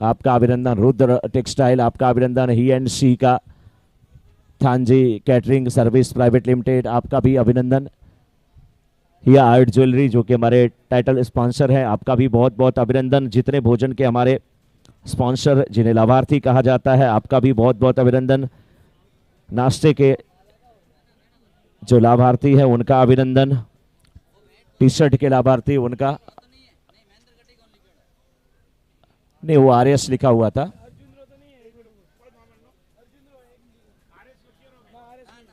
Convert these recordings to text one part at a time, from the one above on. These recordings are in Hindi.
आपका अभिनंदन। रुद्र टेक्सटाइल आपका अभिनंदन। ही एंड सी का थानजी कैटरिंग सर्विस प्राइवेट लिमिटेड आपका भी अभिनंदन। हिया आर्ट ज्वेलरी जो कि हमारे टाइटल स्पॉन्सर है, आपका भी बहुत बहुत अभिनंदन। जितने भोजन के हमारे स्पॉन्सर जिन्हें लाभार्थी कहा जाता है, आपका भी बहुत बहुत अभिनंदन। नाश्ते के जो लाभार्थी है उनका अभिनंदन। टी शर्ट के लाभार्थी उनका नहीं, वो आरएस लिखा हुआ था।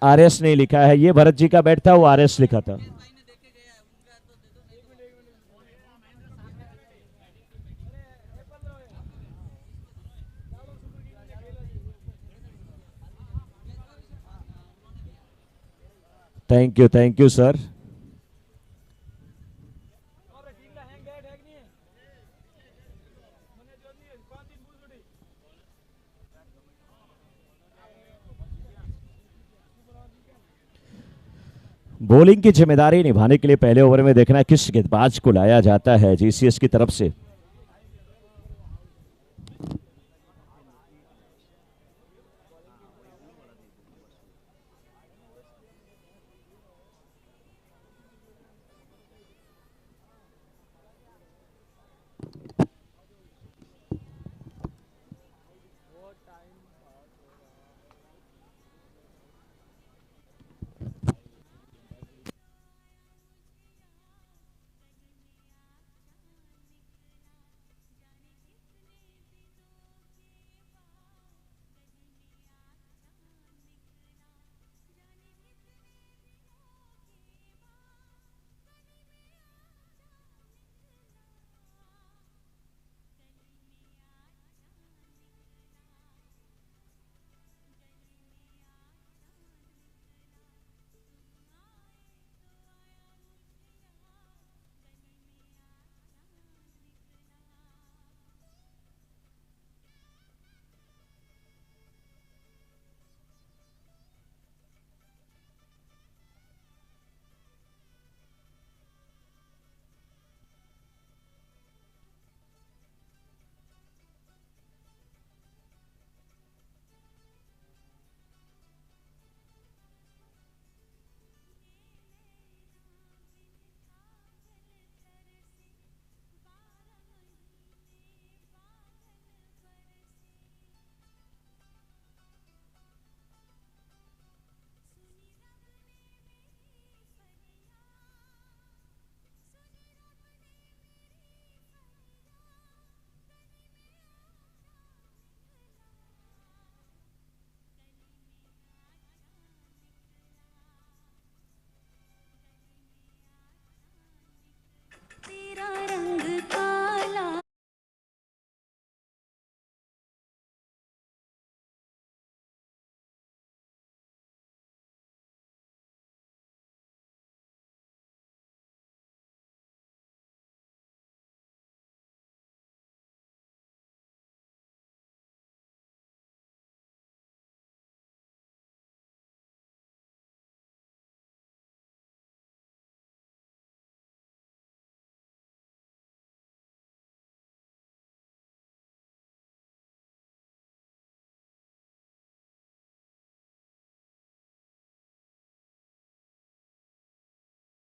आरएस नहीं लिखा है, ये भरत जी का बैट था, वो आरएस लिखा था। Thank you sir. बॉलिंग की जिम्मेदारी निभाने के लिए पहले ओवर में देखना है किस गेंदबाज को लाया जाता है जीसीएस की तरफ से।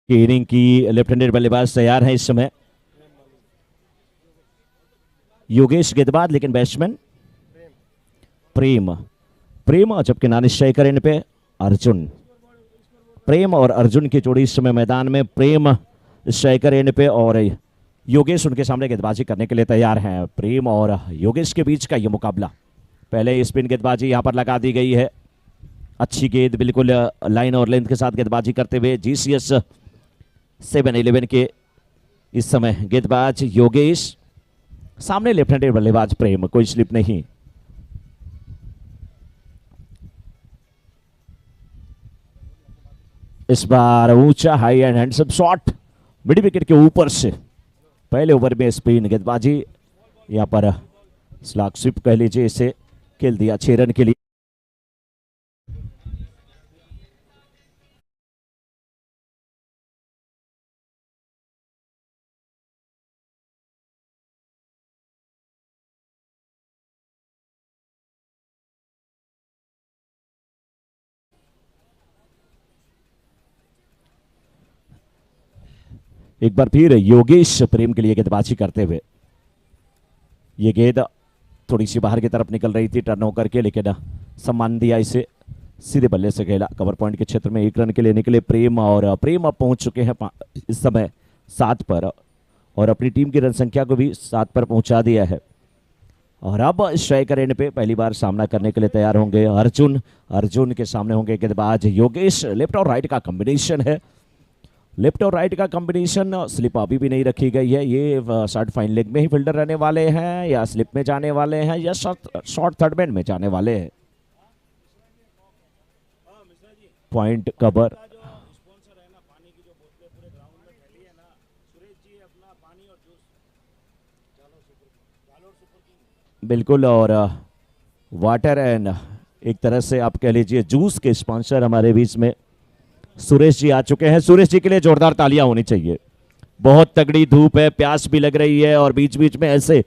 की इनिंग की लेफ्ट हैंडेड बल्लेबाज तैयार है इस समय। योगेश गेंदबाज, लेकिन बैट्समैन प्रेम। प्रेम और जबकि नानी स्ट्राइकर इन पे अर्जुन। प्रेम और अर्जुन की जोड़ी इस समय मैदान में। प्रेम स्ट्राइकर एंड पे और योगेश उनके सामने गेंदबाजी करने के लिए तैयार हैं। प्रेम और योगेश के बीच का ये मुकाबला। पहले स्पिन गेंदबाजी यहां पर लगा दी गई है। अच्छी गेंद बिल्कुल लाइन और लेंथ के साथ गेंदबाजी करते हुए जीसीएस 7-11 के इस समय गेंदबाज योगेश, सामने लेफ्ट हैंडेड बल्लेबाज प्रेम। कोई स्लिप नहीं। इस बार ऊंचा high and handsome shot mid wicket के ऊपर से। पहले ओवर में स्पिन गेंदबाजी, यहां पर स्लॉग स्विप कह लीजिए इसे, खेल दिया 6 रन के लिए। एक बार फिर योगेश प्रेम के लिए गेंदबाजी करते हुए, ये गेंद थोड़ी सी बाहर की तरफ निकल रही थी टर्न होकर के, लेकिन सम्मान दिया इसे, सीधे बल्ले से खेला कवर पॉइंट के क्षेत्र में। 1 रन के लिए निकले प्रेम, और प्रेम अब पहुंच चुके हैं इस समय 7 पर, और अपनी टीम की रन संख्या को भी 7 पर पहुंचा दिया है। और अब स्ट्राइकर एंड पे पहली बार सामना करने के लिए तैयार होंगे अर्जुन। अर्जुन के सामने होंगे गेंदबाज योगेश। लेफ्ट और राइट का कॉम्बिनेशन है, लेफ्ट और राइट का कॉम्बिनेशन। स्लिप अभी भी नहीं रखी गई है। ये शॉर्ट फाइन लेग में ही फील्डर रहने वाले हैं, या स्लिप में जाने वाले हैं, या शॉर्ट थर्ड मैन में जाने वाले हैं। पॉइंट कवर, बिल्कुल। और वाटर एंड एक तरह से आप कह लीजिए जूस के स्पॉन्सर हमारे बीच में सुरेश जी आ चुके हैं। सुरेश जी के लिए जोरदार तालियां होनी चाहिए। बहुत तगड़ी धूप है, प्यास भी लग रही है, और बीच बीच में ऐसे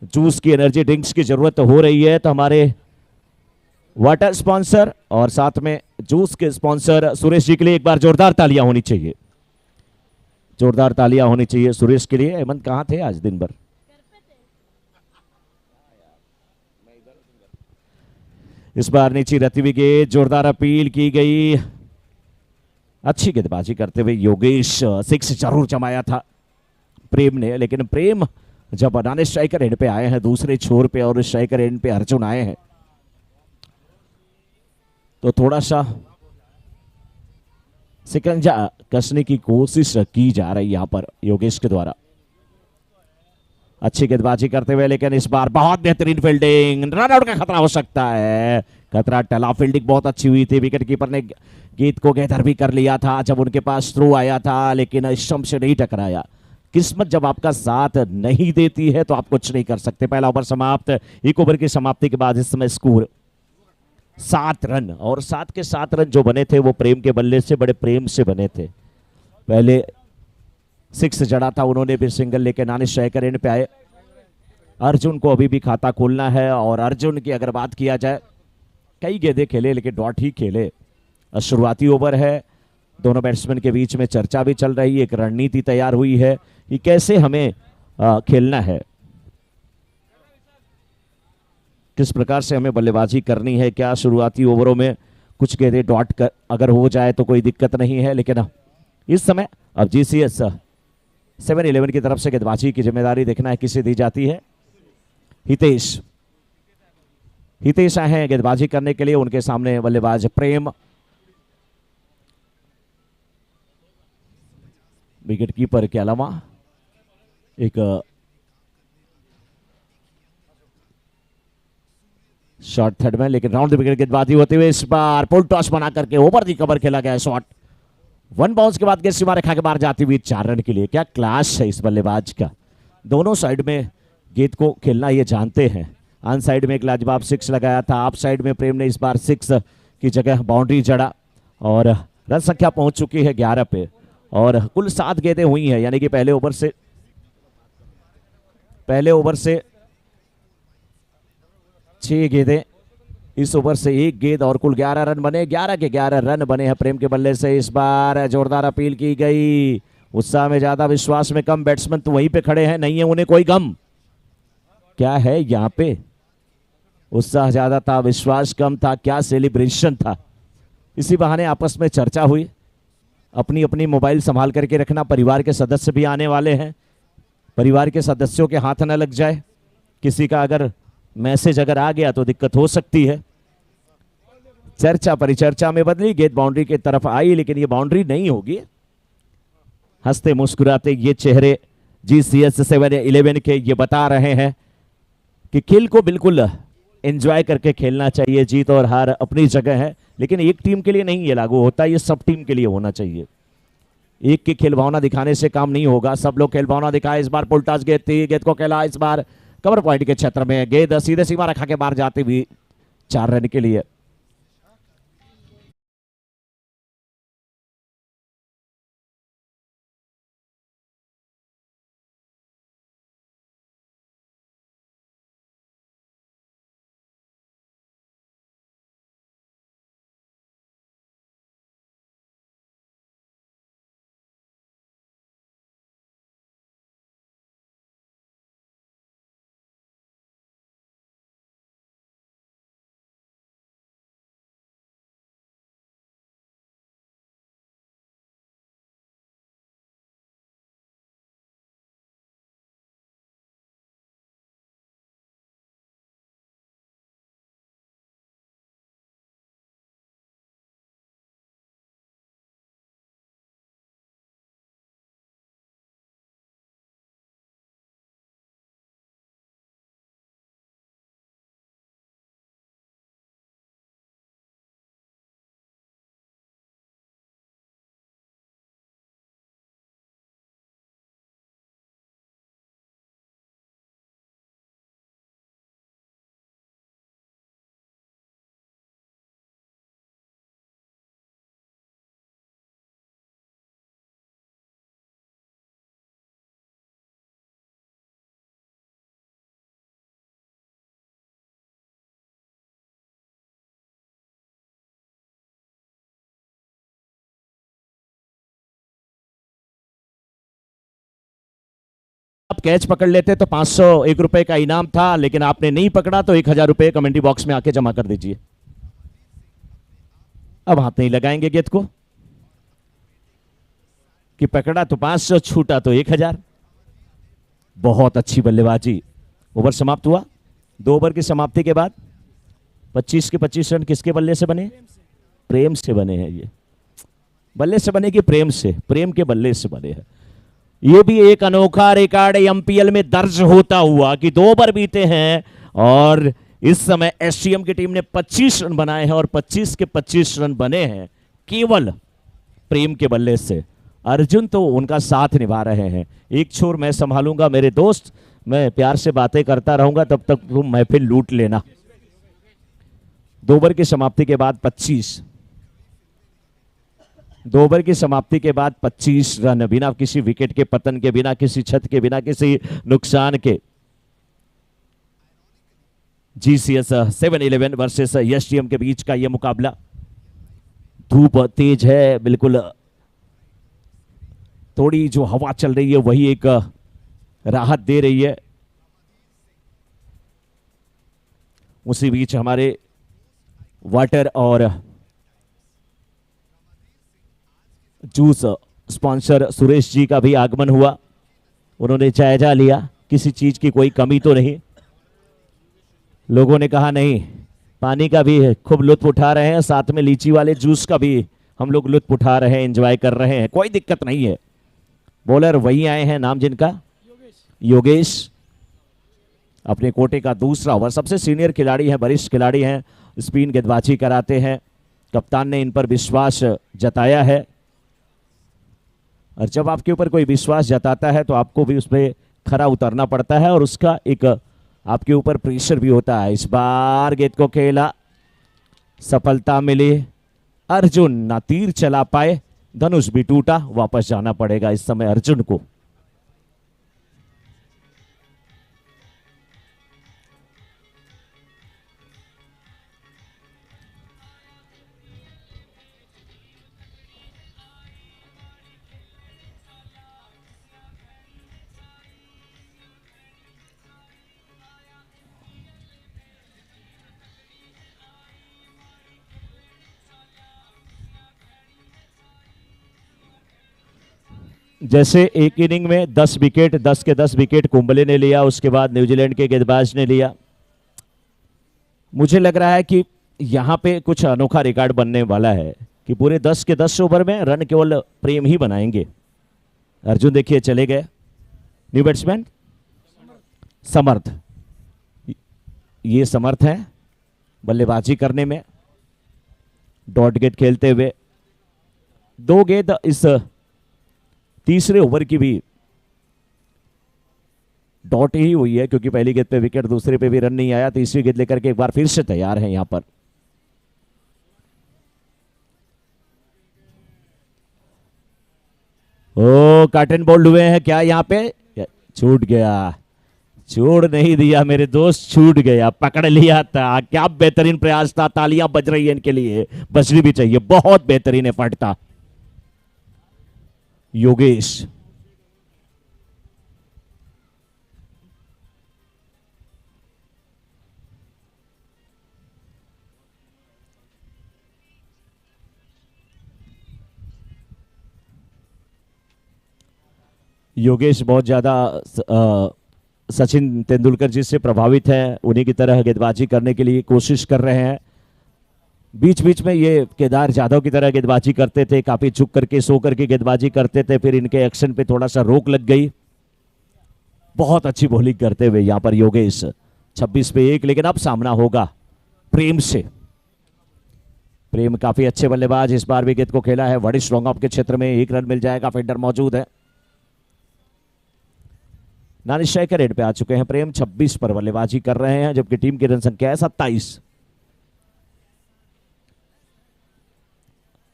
जूस की, एनर्जी ड्रिंक्स की जरूरत हो रही है। तो हमारे वाटर स्पॉन्सर और साथ में जूस के स्पॉन्सर सुरेश जी के लिए एक बार जोरदार तालियां होनी चाहिए। जोरदार तालियां होनी चाहिए सुरेश के लिए। हेमंत कहाँ थे आज दिन भर? इस बार नीचे रहती हुई गेंद, जोरदार अपील की गई। अच्छी गेंदबाजी करते हुए योगेश, 6 जरूर जमाया था प्रेम ने, लेकिन प्रेम जब बनाने स्ट्राइकर एंड पे आए हैं दूसरे छोर पे, और स्ट्राइकर एंड पे अर्जुन आए हैं, तो थोड़ा सा सिकंजा कसने की कोशिश की जा रही है यहां पर योगेश के द्वारा। अच्छी गेंदबाजी करते हुए, लेकिन इस बार बहुत बेहतरीन फील्डिंग, रन आउट का खतरा हो सकता है। खतरा टला, फील्डिंग बहुत अच्छी हुई थी। विकेट कीपर ने गेंद को गैदर भी कर लिया था जब उनके पास थ्रो आया था, लेकिन स्टंप से नहीं टकराया। किस्मत जब आपका साथ नहीं देती है तो आप कुछ नहीं कर सकते। पहला ओवर समाप्त। 1 ओवर की समाप्ति के बाद इस समय स्कोर 7 रन, और 7 के 7 रन जो बने थे वो प्रेम के बल्ले से बड़े प्रेम से बने थे। पहले 6 जड़ा था उन्होंने, भी सिंगल लेके नानी स्ट्राइकर एंड पे आए। अर्जुन को अभी भी खाता खोलना है, और अर्जुन की अगर बात किया जाए, कई गेंदें खेले लेकिन डॉट ही खेले। शुरुआती ओवर है, दोनों बैट्समैन के बीच में चर्चा भी चल रही है, एक रणनीति तैयार हुई है कि कैसे हमें खेलना है, किस प्रकार से हमें बल्लेबाजी करनी है। क्या शुरुआती ओवरों में कुछ गेंदें डॉट कर अगर हो जाए तो कोई दिक्कत नहीं है, लेकिन इस समय अब जीसीएस 7-11 की तरफ से गेंदबाजी की जिम्मेदारी देखना है किसे दी जाती है। हितेश आए हैं गेंदबाजी करने के लिए, उनके सामने बल्लेबाज प्रेम। विकेट कीपर के अलावा एक शॉट थर्ड में, लेकिन राउंड द विकेट गेंदबाजी होते हुए इस बार पुल टॉस बना करके ओवर दी कवर खेला गया शॉट। 1 बाउंस के बाद गेंद सीमा रेखा के बाहर जाती हुई 4 रन के लिए। क्या क्लास है इस बल्लेबाज का, दोनों साइड में गेंद को खेलना ये जानते हैं। ऑन साइड में एक लाजवाब 6 लगाया था, ऑफ साइड में प्रेम ने इस बार 6 की जगह बाउंड्री जड़ा, और रन संख्या पहुंच चुकी है 11 पे, और कुल 7 गेंदें हुई हैं, यानी कि पहले ओवर से 6 गेंदें, इस ओवर से 1 गेंद, और कुल 11 रन बने। 11 के 11 रन बने हैं प्रेम के बल्ले से। इस बार जोरदार अपील की गई। उत्साह में ज्यादा, विश्वास में कम। बैट्समैन तो वहीं पे खड़े हैं, नहीं है उन्हें कोई गम। क्या है यहाँ पे, उत्साह ज्यादा था, विश्वास कम था, क्या सेलिब्रेशन था। इसी बहाने आपस में चर्चा हुई। अपनी अपनी मोबाइल संभाल करके रखना, परिवार के सदस्य भी आने वाले हैं, परिवार के सदस्यों के हाथ न लग जाए। किसी का अगर मैसेज अगर आ गया तो दिक्कत हो सकती है। चर्चा परिचर्चा में बदली, गेंद बाउंड्री की तरफ आई, लेकिन ये बाउंड्री नहीं होगी। हंसते मुस्कुराते ये चेहरे जीसीएस 7-11 के ये बता रहे हैं कि खेल को बिल्कुल एंजॉय करके खेलना चाहिए। जीत और हार अपनी जगह है, लेकिन एक टीम के लिए नहीं ये लागू होता, ये सब टीम के लिए होना चाहिए। एक की खेल भावना दिखाने से काम नहीं होगा, सब लोग खेल भावना दिखाए। इस बार पुलटास गेंद थी, गेंद को खेला, इस बार कवर पॉइंट के क्षेत्र में गेंद सीधे सीमा रखा के बाहर जाती हुई 4 रन के लिए। आप कैच पकड़ लेते तो 501 रुपए का इनाम था, लेकिन आपने नहीं पकड़ा तो 1000 रुपए कमेंट्री बॉक्स में आके जमा कर दीजिए। अब हाथ नहीं लगाएंगे गेंद को कि पकड़ा तो 500, छूटा तो 1000। बहुत अच्छी बल्लेबाजी। ओवर समाप्त हुआ। 2 ओवर की समाप्ति के बाद 25 के 25 रन किसके बल्ले से बने? प्रेम से बने हैं। ये बल्ले से बने कि प्रेम से? प्रेम के बल्ले से बने हैं। ये भी एक अनोखा रिकॉर्ड एमपीएल में दर्ज होता हुआ कि 2 ओवर बीते हैं और इस समय एसटीएम की टीम ने 25 रन बनाए हैं और 25 के 25 रन बने हैं केवल प्रेम के बल्ले से। अर्जुन तो उनका साथ निभा रहे हैं। एक छोर मैं संभालूंगा मेरे दोस्त, मैं प्यार से बातें करता रहूंगा, तब तक तुम महफिल लूट लेना। 2 ओवर की समाप्ति के बाद 25 रन बिना किसी विकेट के पतन के, बिना किसी छत के, बिना किसी नुकसान के। जीसीएस 7-11 वर्सेस एसटीएम के बीच का यह मुकाबला। धूप तेज है, बिल्कुल थोड़ी जो हवा चल रही है वही एक राहत दे रही है। उसी बीच हमारे वाटर और जूस स्पॉन्सर सुरेश जी का भी आगमन हुआ। उन्होंने जायजा लिया, किसी चीज की कोई कमी तो नहीं। लोगों ने कहा नहीं, पानी का भी खूब लुत्फ उठा रहे हैं, साथ में लीची वाले जूस का भी हम लोग लुत्फ उठा रहे हैं, एंजॉय कर रहे हैं, कोई दिक्कत नहीं है। बॉलर वही आए हैं, नाम जिनका योगेश, अपने कोटे का दूसरा ओवर। सबसे सीनियर खिलाड़ी हैं, वरिष्ठ खिलाड़ी हैं, स्पिन गेंदबाजी कराते हैं। कप्तान ने इन पर विश्वास जताया है और जब आपके ऊपर कोई विश्वास जताता है तो आपको भी उसमें खरा उतरना पड़ता है और उसका एक आपके ऊपर प्रेशर भी होता है। इस बार गेंद को खेला, सफलता मिली। अर्जुन ना तीर चला पाए, धनुष भी टूटा, वापस जाना पड़ेगा इस समय अर्जुन को। जैसे एक इनिंग में 10 विकेट, 10 के 10 विकेट कुंबले ने लिया, उसके बाद न्यूजीलैंड के गेंदबाज ने लिया। मुझे लग रहा है कि यहां पे कुछ अनोखा रिकॉर्ड बनने वाला है कि पूरे 10 के 10 ओवर में रन केवल प्रेम ही बनाएंगे। अर्जुन देखिए चले गए। न्यू बैट्समैन समर्थ, ये समर्थ है बल्लेबाजी करने में, डॉट गेंद खेलते हुए। 2 गेंद इस तीसरे ओवर की भी डॉट ही हुई है क्योंकि पहली गेंद पे विकेट, दूसरे पे भी रन नहीं आया। तीसरी गेंद लेकर के एक बार फिर से तैयार है यहां पर। ओ काटन बोल्ड हुए हैं क्या यहां पे? छूट गया, छोड़ नहीं दिया मेरे दोस्त, छूट गया, पकड़ लिया था। क्या बेहतरीन प्रयास था, तालियां बज रही है इनके लिए, बजनी भी चाहिए। बहुत बेहतरीन एफर्ट था योगेश। योगेश बहुत ज्यादा सचिन तेंदुलकर जी से प्रभावित है, उन्हीं की तरह गेंदबाजी करने के लिए कोशिश कर रहे हैं। बीच बीच में ये केदार जाधव की तरह गेंदबाजी करते थे, काफी झुक करके सो करके गेंदबाजी करते थे, फिर इनके एक्शन पे थोड़ा सा रोक लग गई। बहुत अच्छी बॉलिंग करते हुए यहां पर योगेश 26 पे 1, लेकिन अब सामना होगा प्रेम से। प्रेम काफी अच्छे बल्लेबाज, इस बार भी गेंद को खेला है बड़ी स्ट्रॉन्ग ऑफ के क्षेत्र में, 1 रन मिल जाएगा, फील्डर मौजूद है। नानिशाई के रेड पे आ चुके हैं प्रेम, 26 पर बल्लेबाजी कर रहे हैं जबकि टीम की रन संख्या है 27।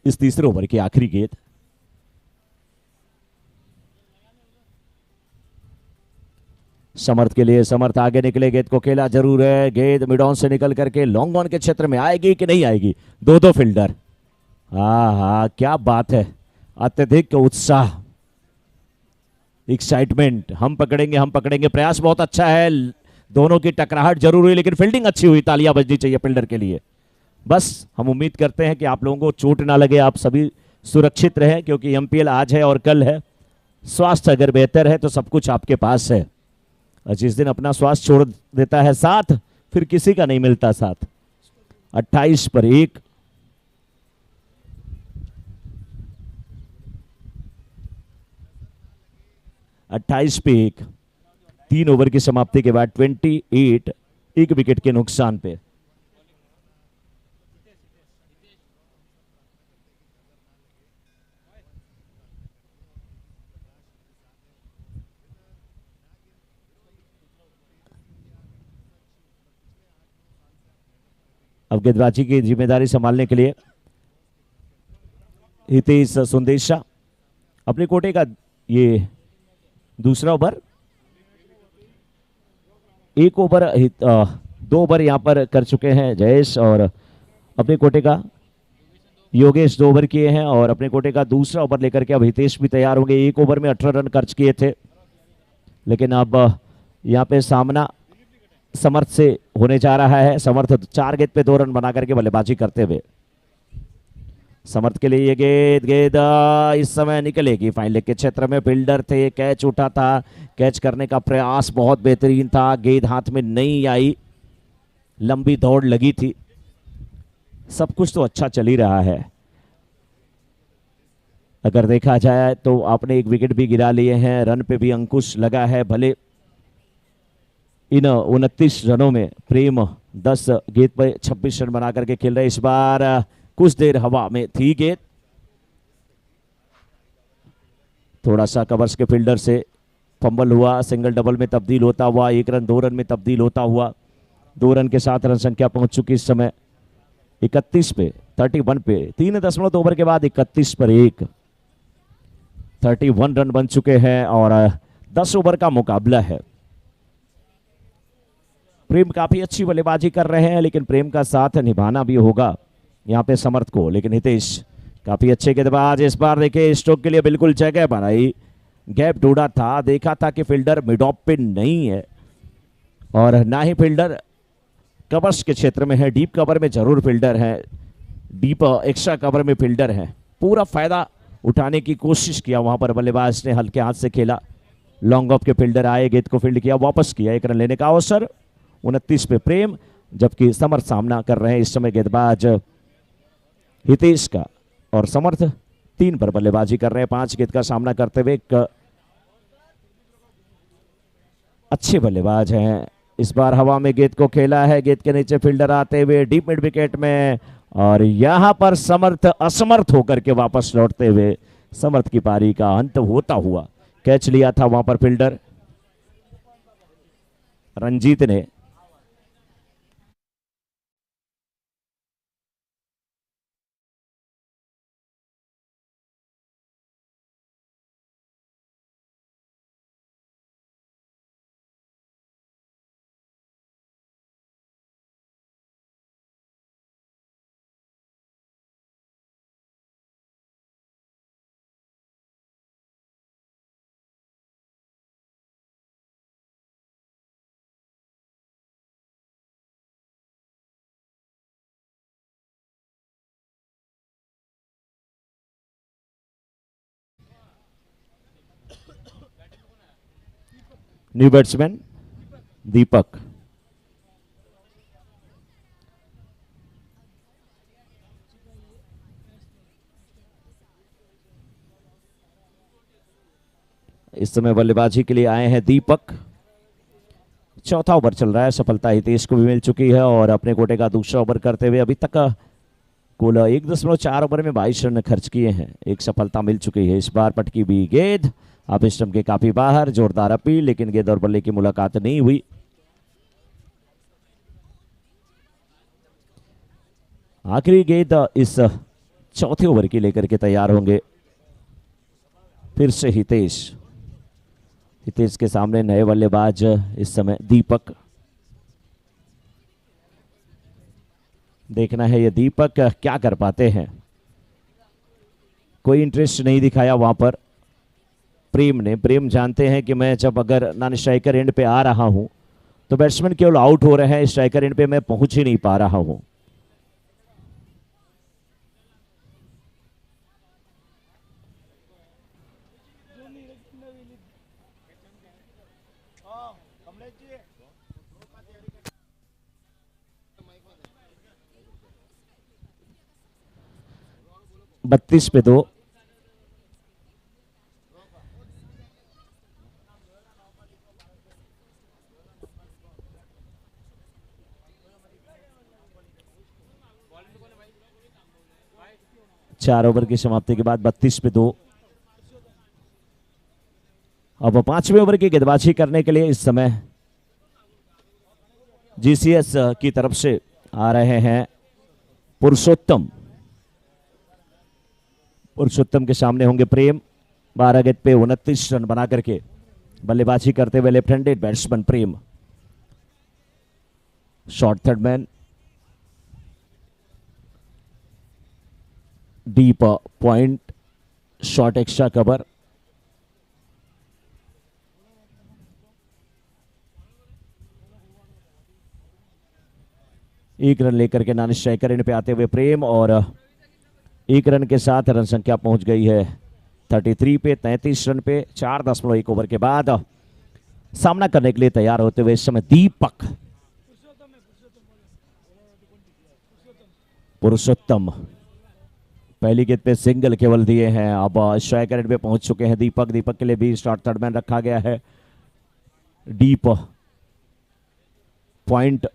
इस तीसरे ओवर की आखिरी गेंद, समर्थ के लिए, समर्थ आगे निकले, गेंद को खेला जरूर है, गेंद मिड ऑन से निकल करके लॉन्ग ऑन के क्षेत्र में आएगी कि नहीं आएगी? 2-2 फील्डर। हाँ क्या बात है, अत्यधिक उत्साह। एक्साइटमेंट, हम पकड़ेंगे, प्रयास बहुत अच्छा है, दोनों की टकराहट जरूर हुई लेकिन फील्डिंग अच्छी हुई, तालियां बजनी चाहिए फील्डर के लिए। बस हम उम्मीद करते हैं कि आप लोगों को चोट ना लगे, आप सभी सुरक्षित रहें, क्योंकि एमपीएल आज है और कल है। स्वास्थ्य अगर बेहतर है तो सब कुछ आपके पास है, और जिस दिन अपना स्वास्थ्य छोड़ देता है साथ, फिर किसी का नहीं मिलता साथ। 28 पर 1, 28 पे 1, 3 ओवर की समाप्ति के बाद 28, 1 विकेट के नुकसान पे। अब गेंदबाजी की जिम्मेदारी संभालने के लिए हितेश सुंदेशा, अपने कोटे का ये दूसरा ओवर, 1 ओवर 2 ओवर यहां पर कर चुके हैं जयेश, और अपने कोटे का योगेश 2 ओवर किए हैं, और अपने कोटे का दूसरा ओवर लेकर के अब हितेश भी तैयार होंगे। 1 ओवर में 18 रन खर्च किए थे, लेकिन अब यहां पे सामना समर्थ से होने जा रहा है। समर्थ 4 गेंद पे 2 रन बना करके बल्लेबाजी करते हुए, समर्थ के लिए ये गेंद इस समय निकलेगी फाइन लेग के क्षेत्र में। फील्डर थे, कैच उठा था, कैच करने का प्रयास बहुत बेहतरीन था, गेंद हाथ में नहीं आई, लंबी दौड़ लगी थी, सब कुछ तो अच्छा चल ही रहा है। अगर देखा जाए तो आपने 1 विकेट भी गिरा लिए हैं, रन पे भी अंकुश लगा है। भले इन 29 रनों में प्रेम 10 गेंद पे 26 रन बना करके खेल रहे। इस बार कुछ देर हवा में थी गेंद, थोड़ा सा कवर्स के फील्डर से फंबल हुआ, सिंगल डबल में तब्दील होता हुआ, 1 रन 2 रन में तब्दील होता हुआ 2 रन के साथ रन संख्या पहुंच चुकी इस समय 31 पे 31 पे 3.2 ओवर के बाद 31 पर 1, 31 रन बन चुके हैं और 10 ओवर का मुकाबला है। प्रेम काफी अच्छी बल्लेबाजी कर रहे हैं, लेकिन प्रेम का साथ निभाना भी होगा यहाँ पे समर्थ को। लेकिन हितेश काफी अच्छे गेंदबाज, इस बार देखिए स्ट्रोक के लिए बिल्कुल जगह बनाई, गैप ढूंढा था, देखा था कि फील्डर मिड ऑफ पे नहीं है और ना ही फील्डर कवर्स के क्षेत्र में है, डीप कवर में जरूर फील्डर है, डीप एक्स्ट्रा कवर में फील्डर है। पूरा फायदा उठाने की कोशिश किया वहां पर बल्लेबाज ने, हल्के हाथ से खेला, लॉन्ग ऑफ के फील्डर आए, गेंद को फील्ड किया, वापस किया, 1 रन लेने का अवसर। 29 पे प्रेम, जबकि समर्थ सामना कर रहे हैं इस समय गेंदबाज हितेश का, और समर्थ 3 पर बल्लेबाजी कर रहे हैं 5 गेंद का सामना करते हुए। एक अच्छे बल्लेबाज हैं, इस बार हवा में गेंद को खेला है, गेंद के नीचे फील्डर आते हुए डीप मिड विकेट में, और यहां पर समर्थ असमर्थ होकर के वापस लौटते हुए समर्थ की पारी का अंत होता हुआ। कैच लिया था वहां पर फील्डर रंजीत ने। न्यू बैट्समैन दीपक, इस समय बल्लेबाजी के लिए आए हैं दीपक। चौथा ओवर चल रहा है, सफलता हितेश को भी मिल चुकी है और अपने कोटे का दूसरा ओवर करते हुए अभी तक कुल 1.4 ओवर में 22 रन खर्च किए हैं, एक सफलता मिल चुकी है। इस बार पटकी भी गेंद आप स्टंप के काफी बाहर, जोरदार अपील, लेकिन गेंद और बल्ले की मुलाकात नहीं हुई। आखिरी गेंद इस चौथे ओवर की लेकर के तैयार होंगे फिर से हितेश। हितेश के सामने नए बल्लेबाज इस समय दीपक। देखना है ये दीपक क्या कर पाते हैं। कोई इंटरेस्ट नहीं दिखाया वहां पर प्रेम जानते हैं कि मैं जब अगर नॉन स्ट्राइकर एंड पे आ रहा हूं तो बैट्समैन केवल आउट हो रहे हैं, स्ट्राइकर एंड पे मैं पहुंच ही नहीं पा रहा हूं। बत्तीस पे 2। चार ओवर की समाप्ति के बाद 32 पे 2। अब 5वें ओवर की गेंदबाजी करने के लिए इस समय जीसीएस की तरफ से आ रहे हैं पुरुषोत्तम। पुरुषोत्तम के सामने होंगे प्रेम। 12 गेंद पे 29 रन बना करके बल्लेबाजी करते हुए left handed batsman Prem. Short third man, deep point, short extra cover. एक रन लेकर के नॉन स्ट्राइकर एंड पे आते हुए प्रेम और एक रन के साथ रन संख्या पहुंच गई है 33 पे। 33 रन पे 4.1 ओवर के बाद सामना करने के लिए तैयार होते हुए इस समय दीपक। पुरुषोत्तम पहली गेंद पे सिंगल केवल दिए हैं। अब स्ट्राइकर एंड पे पहुंच चुके हैं दीपक। दीपक के लिए भी शॉर्ट थर्ड मैन रखा गया है। Deep point,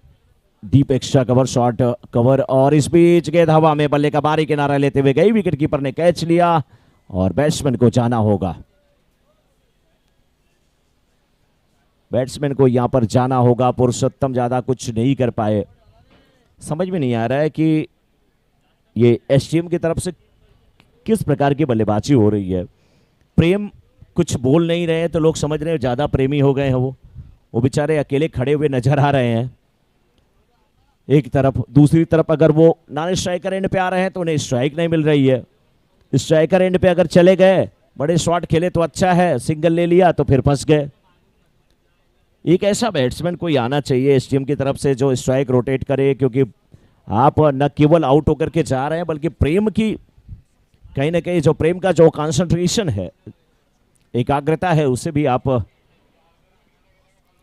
deep extra cover, short cover और इस बीच गेंद हवा में बल्ले का बारी किनारा लेते हुए गई। विकेट कीपर ने कैच लिया और बैट्समैन को जाना होगा। बैट्समैन को यहां पर जाना होगा। पुरुषोत्तम ज्यादा कुछ नहीं कर पाए। समझ में नहीं आ रहा है कि ये एसटीएम की तरफ से किस प्रकार की बल्लेबाजी हो रही है। प्रेम कुछ बोल नहीं रहे हैं तो लोग समझ रहे हैं ज्यादा प्रेमी हो गए हैं। वो बेचारे अकेले खड़े हुए नजर आ रहे हैं एक तरफ। दूसरी तरफ अगर वो नॉन स्ट्राइकर एंड पे आ रहे हैं तो उन्हें स्ट्राइक नहीं मिल रही है। स्ट्राइकर एंड पे अगर चले गए, बड़े शॉट खेले तो अच्छा है, सिंगल ले लिया तो फिर फंस गए। एक ऐसा बैट्समैन कोई आना चाहिए एसटीएम की तरफ से जो स्ट्राइक रोटेट करे, क्योंकि आप न केवल आउट होकर के जा रहे हैं बल्कि प्रेम की कहीं ना कहीं जो प्रेम का जो कंसंट्रेशन है, एकाग्रता है, उसे भी आप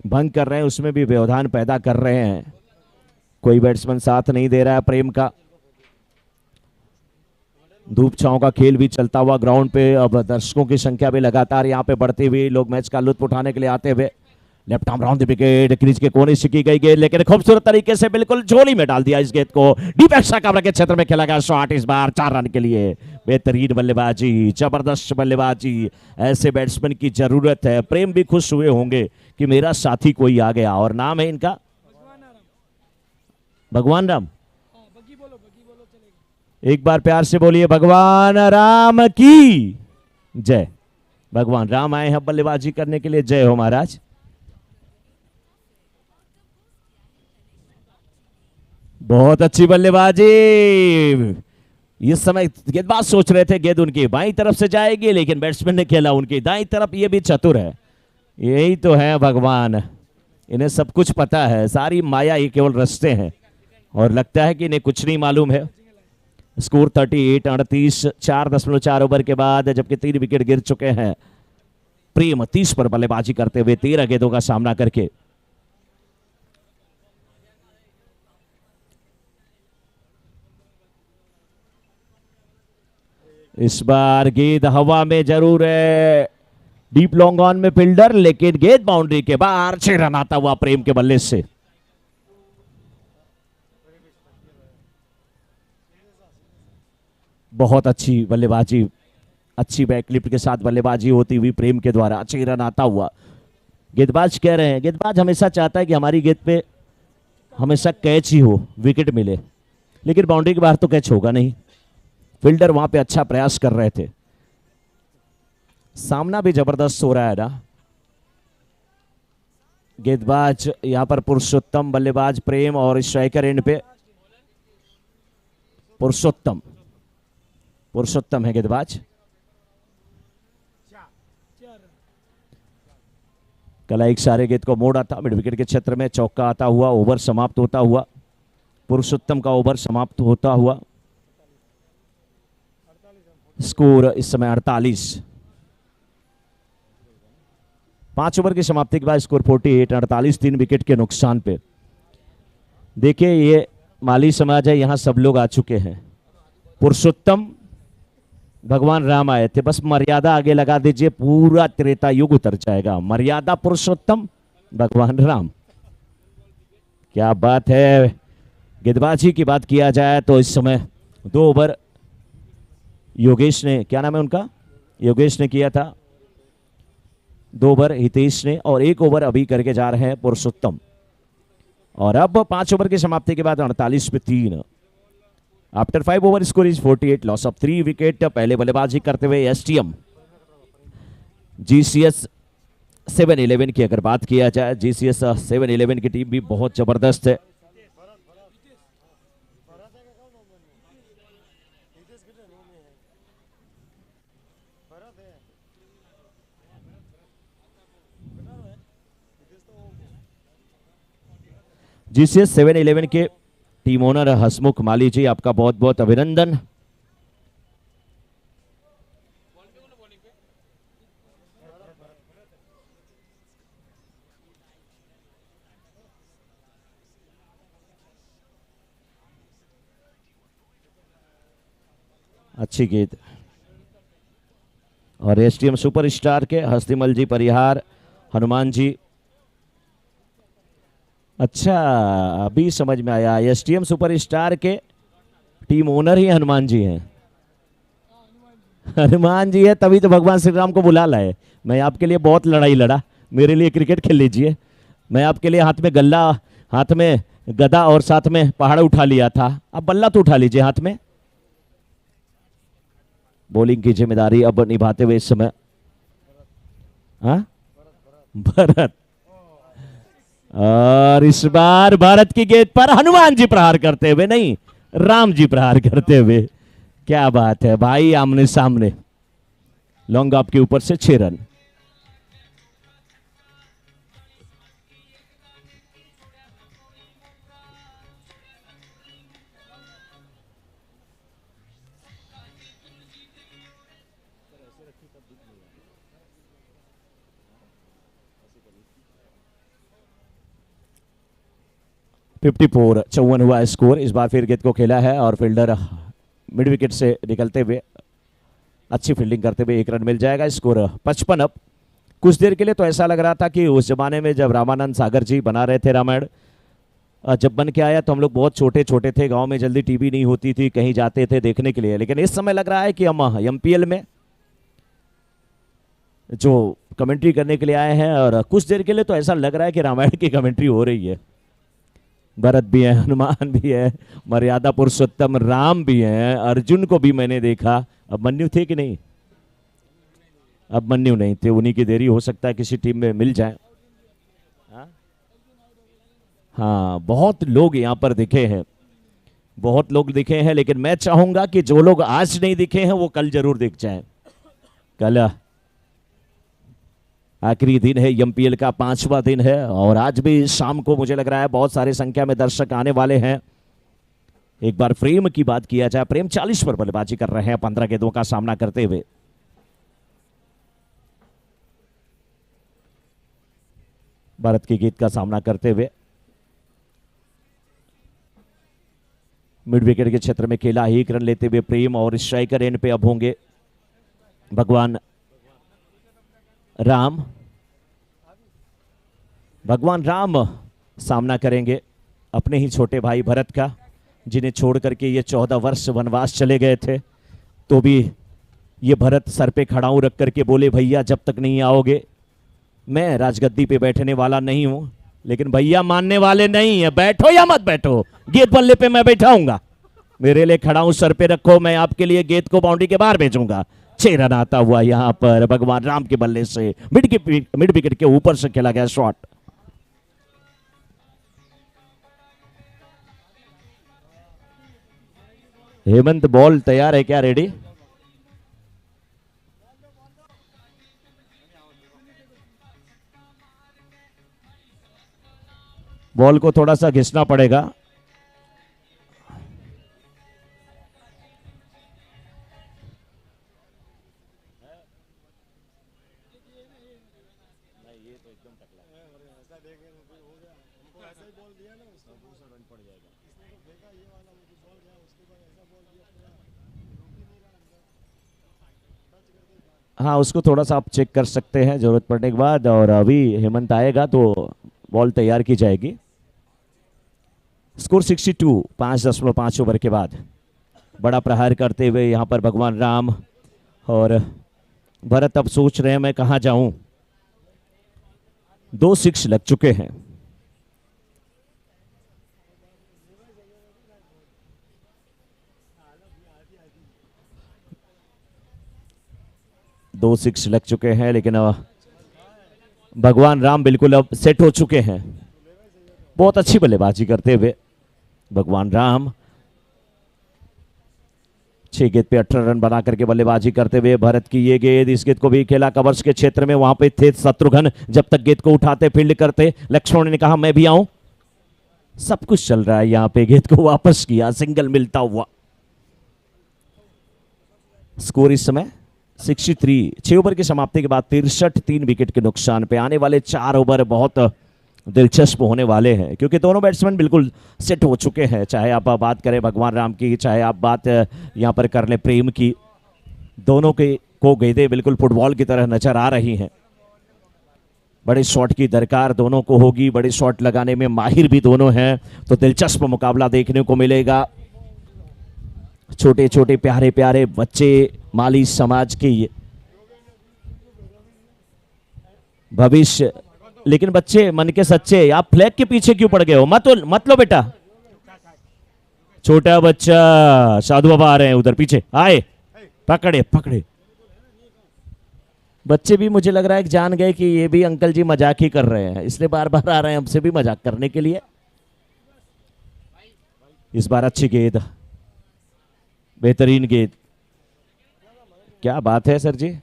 भंग कर रहे हैं, उसमें भी व्यवधान पैदा कर रहे हैं। कोई बैट्समैन साथ नहीं दे रहा है प्रेम का। धूप छांव का खेल भी चलता हुआ ग्राउंड पे। अब दर्शकों की संख्या भी लगातार यहाँ पे बढ़ती हुई, लोग मैच का लुत्फ उठाने के लिए आते हुए। Left arm round the wicket, crease के कोने से की गई गेंद, लेकिन खूबसूरत तरीके से बिल्कुल झोली में डाल दिया इस गेंद को। डीप एक्स्ट्रा कवर के क्षेत्र में खेला गया शॉट, इस बार 4 रन के लिए। बेहतरीन बल्लेबाजी, जबरदस्त बल्लेबाजी, ऐसे बैट्समैन की जरूरत है। प्रेम भी खुश हुए होंगे कि मेरा साथी कोई आ गया, और नाम है इनका भगवान राम। एक बार प्यार से बोलिए भगवान राम की जय। भगवान राम आए हैं बल्लेबाजी करने के लिए। जय हो महाराज। बहुत अच्छी बल्लेबाजी। इस समय गेंदबाज सोच रहे थे गेंद उनकी बाईं तरफ से जाएगी, लेकिन बैट्समैन ने खेला उनकी दाईं तरफ। ये भी चतुर है। यही तो है भगवान, इन्हें सब कुछ पता है। सारी माया ये केवल रचते हैं और लगता है कि इन्हें कुछ नहीं मालूम है। स्कोर 38-38, 4.4 ओवर के बाद, जबकि 3 विकेट गिर चुके हैं। प्रेम 30 पर बल्लेबाजी करते हुए 13 गेंदों का सामना करके। इस बार गेंद हवा में जरूर है, डीप लॉन्ग ऑन में फील्डर, लेकिन गेंद बाउंड्री के बाहर। 6 रन आता हुआ प्रेम के बल्ले से। बहुत अच्छी बल्लेबाजी, अच्छी बैकलिफ्ट के साथ बल्लेबाजी होती हुई प्रेम के द्वारा 6 रन आता हुआ। गेंदबाज कह रहे हैं, गेंदबाज हमेशा चाहता है कि हमारी गेंद पे हमेशा कैच ही हो, विकेट मिले, लेकिन बाउंड्री के बाहर तो कैच होगा नहीं। फील्डर वहां पे अच्छा प्रयास कर रहे थे। सामना भी जबरदस्त हो रहा है ना। गेंदबाज यहां पर पुरुषोत्तम, बल्लेबाज प्रेम और स्ट्राइकर एंड पे पुरुषोत्तम। पुरुषोत्तम है गेंदबाज। कला एक सारे गेंद को मोड़ा था मिड विकेट के क्षेत्र में, चौका आता हुआ, ओवर समाप्त होता हुआ, पुरुषोत्तम का ओवर समाप्त होता हुआ। स्कोर इस समय 48। 5 ओवर की समाप्ति के बाद स्कोर 48, 48 3 विकेट के नुकसान पे। देखिए ये माली समाज है, यहां सब लोग आ चुके हैं। पुरुषोत्तम भगवान राम आए थे, बस मर्यादा आगे लगा दीजिए, पूरा त्रेता युग उतर जाएगा। मर्यादा पुरुषोत्तम भगवान राम, क्या बात है। गेंदबाजी की बात किया जाए तो इस समय 2 ओवर योगेश ने, क्या नाम है उनका, योगेश ने किया था, 2 ओवर हितेश ने और 1 ओवर अभी करके जा रहे हैं पुरुषोत्तम। और अब 5 ओवर की समाप्ति के बाद 48 पे 3। After 5 over score is 48, loss of 3 wicket. पहले बल्लेबाजी करते हुए एसटीएम जीसीएस 7-11 की अगर बात किया जाए, जीसीएस 7-11 की टीम भी बहुत जबरदस्त है। जीसीएस 7-11 के टीम ओनर हसमुख माली जी, आपका बहुत बहुत अभिनंदन। अच्छी गेंद और एसटीएम सुपरस्टार के हस्तिमल जी परिहार, हनुमान जी। अच्छा अभी समझ में आया, एसटीएम सुपरस्टार के टीम ओनर ही हनुमान जी हैं। हनुमान जी है तभी तो भगवान श्री राम को बुला लाए। मैं आपके लिए बहुत लड़ाई लड़ा, मेरे लिए क्रिकेट खेल लीजिए। मैं आपके लिए हाथ में गल्ला, हाथ में गदा और साथ में पहाड़ उठा लिया था, अब बल्ला तो उठा लीजिए हाथ में। बॉलिंग की जिम्मेदारी अब निभाते हुए इस समय भरत, और इस बार भारत की गेंद पर हनुमान जी प्रहार करते हुए, नहीं राम जी प्रहार करते हुए। क्या बात है भाई, आमने सामने। लॉन्ग ऑफ के ऊपर से 6 रन। फिफ्टी 54 हुआ स्कोर। इस बार फिर गेंद को खेला है और फील्डर मिड विकेट से निकलते हुए अच्छी फील्डिंग करते हुए 1 रन मिल जाएगा। स्कोर 55 अब। कुछ देर के लिए तो ऐसा लग रहा था कि उस जमाने में जब रामानंद सागर जी बना रहे थे रामायण, जब बन के आया तो हम लोग बहुत छोटे छोटे थे, गांव में जल्दी टीवी नहीं होती थी, कहीं जाते थे देखने के लिए। लेकिन इस समय लग रहा है कि हम एमपीएल में जो कमेंट्री करने के लिए आए हैं, और कुछ देर के लिए तो ऐसा लग रहा है कि रामायण की कमेंट्री हो रही है। भरत भी है, हनुमान भी है, मर्यादा पुरुषोत्तम राम भी हैं, अर्जुन को भी मैंने देखा। अब मन्यु थे कि नहीं? अब मन्यु नहीं थे, उन्हीं की देरी हो सकता है किसी टीम में मिल जाए। हाँ बहुत लोग यहाँ पर दिखे हैं, बहुत लोग दिखे हैं, लेकिन मैं चाहूंगा कि जो लोग आज नहीं दिखे हैं वो कल जरूर दिख जाएं। कल आखिरी दिन है, एमपीएल का 5वां दिन है, और आज भी शाम को मुझे लग रहा है बहुत सारी संख्या में दर्शक आने वाले हैं। एक बार प्रेम की बात किया जाए, प्रेम 40 पर बल्लेबाजी कर रहे हैं 15 गेंदों का सामना करते हुए। भारत की गेंद का सामना करते हुए मिड विकेट के क्षेत्र में खेला, 1 रन लेते हुए प्रेम, और स्ट्राइकर एंड पे अब होंगे भगवान राम। भगवान राम सामना करेंगे अपने ही छोटे भाई भरत का, जिन्हें छोड़ करके ये 14 वर्ष वनवास चले गए थे। तो भी ये भरत सर पे खड़ाऊ रख करके बोले, भैया जब तक नहीं आओगे मैं राजगद्दी पे बैठने वाला नहीं हूं। लेकिन भैया मानने वाले नहीं है, बैठो या मत बैठो, गेंद बल्ले पे मैं बैठाऊंगा, मेरे लिए खड़ाऊ सर पे रखो, मैं आपके लिए गेंद को बाउंड्री के बाहर भेजूंगा। 6 रन आता हुआ यहां पर भगवान राम के बल्ले से मिड विकेट के ऊपर से खेला गया शॉट। हेमंत बॉल तैयार है क्या? रेडी? बॉल को थोड़ा सा घिसना पड़ेगा। हाँ, उसको थोड़ा सा आप चेक कर सकते हैं जरूरत पड़ने के बाद। और अभी हेमंत आएगा तो बॉल तैयार की जाएगी। स्कोर 62, 5.5 ओवर के बाद। बड़ा प्रहार करते हुए यहाँ पर भगवान राम और भरत अब सोच रहे हैं मैं कहाँ जाऊं। 2 6 लग चुके हैं। दो 6 लग चुके हैं, लेकिन भगवान राम बिल्कुल अब सेट हो चुके हैं। बहुत अच्छी बल्लेबाजी करते हुए भगवान राम 6 गेंद पे 18 रन बना करके बल्लेबाजी करते हुए भरत की ये गेंद, इस गेंद को भी खेला कवर्स के क्षेत्र में। वहां पे थे शत्रुघ्न, जब तक गेंद को उठाते फील्ड करते। लक्ष्मण ने कहा मैं भी आऊं। सब कुछ चल रहा है यहाँ पे। गेंद को वापस किया, सिंगल मिलता हुआ। स्कोर इस समय 63। 6 ओवर की समाप्ति के बाद 63, 3 विकेट के नुकसान पे। आने वाले 4 ओवर बहुत दिलचस्प होने वाले हैं, क्योंकि दोनों बैट्समैन बिल्कुल सेट हो चुके हैं। चाहे आप बात करें भगवान राम की, चाहे आप बात यहां पर कर लें प्रेम की। दोनों के को गेंदें बिल्कुल फुटबॉल की तरह नजर आ रही हैं। बड़े शॉट की दरकार दोनों को होगी। बड़े शॉट लगाने में माहिर भी दोनों हैं, तो दिलचस्प मुकाबला देखने को मिलेगा। छोटे छोटे प्यारे प्यारे बच्चे, माली समाज के भविष्य। लेकिन बच्चे मन के सच्चे, आप फ्लैग के पीछे क्यों पड़ गए हो? मत लो बेटा। छोटा बच्चा, साधु बाबा आ रहे हैं उधर पीछे, आए पकड़े पकड़े। बच्चे भी मुझे लग रहा है कि जान गए कि ये भी अंकल जी मजाक ही कर रहे हैं, इसलिए बार बार आ रहे हैं हमसे भी मजाक करने के लिए। इस बार अच्छी गेंद, बेहतरीन गेंद। क्या बात है सर जी।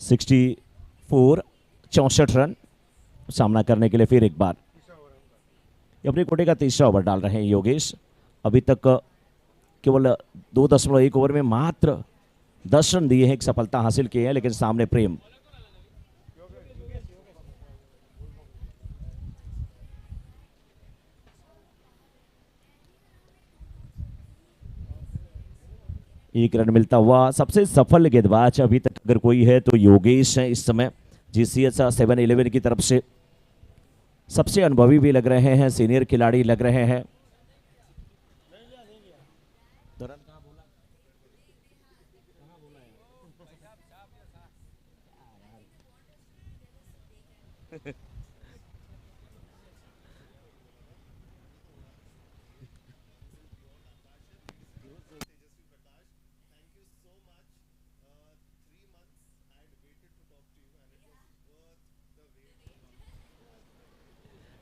सिक्सटी 64 रन सामना करने के लिए फिर एक बार अपने कोटे का तीसरा ओवर डाल रहे हैं योगेश। अभी तक केवल 2.1 ओवर में मात्र 10 रन दिए हैं, एक सफलता हासिल की है। लेकिन सामने प्रेम। एक रन मिलता हुआ। सबसे सफल गेंदबाज अभी तक अगर कोई है तो योगेश है इस समय GCS 7-11 की तरफ से। सबसे अनुभवी भी लग रहे हैं, सीनियर खिलाड़ी लग रहे हैं।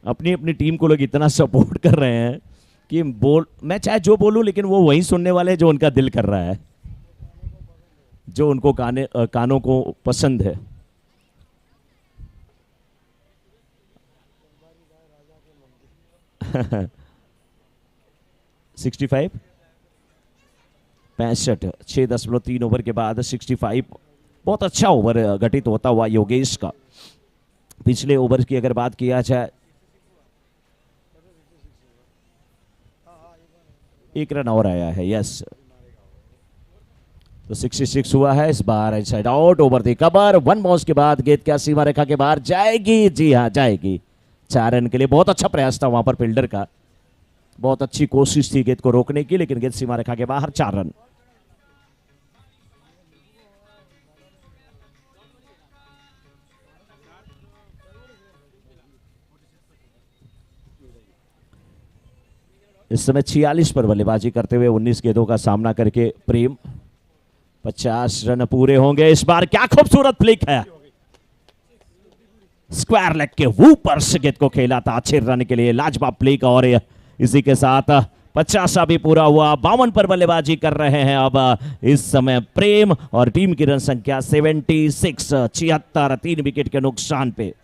अपनी अपनी टीम को लोग इतना सपोर्ट कर रहे हैं कि मैं चाहे जो बोलूं, लेकिन वो वही सुनने वाले जो उनका दिल कर रहा है, जो उनको कानों को पसंद है। सिक्सटी 65, 6.3 ओवर के बाद 65। बहुत अच्छा ओवर घटित होता हुआ योगेश का। पिछले ओवर की अगर बात किया जाए, 1 रन और आया है। यस, तो 66 हुआ है। इस बार side out over the cover. 1 balls के बाद गेंद क्या सीमा रेखा के बाहर जाएगी? जी हाँ, जाएगी। 4 रन के लिए बहुत अच्छा प्रयास था वहां पर फील्डर का। बहुत अच्छी कोशिश थी गेंद को रोकने की, लेकिन गेंद सीमा रेखा के बाहर। 4 रन। इस समय 46 पर बल्लेबाजी करते हुए 19 गेंदों का सामना करके प्रेम। 50 रन पूरे होंगे इस बार। क्या खूबसूरत फ्लिक है। स्क्वायर लेग के ऊपर से गेंद को खेला था अच्छे रन के लिए, लाजवाब प्ले का। और इसी के साथ 50 भी पूरा हुआ, 52 पर बल्लेबाजी कर रहे हैं अब इस समय प्रेम और टीम की रन संख्या 76, 76, 3 विकेट के नुकसान पे।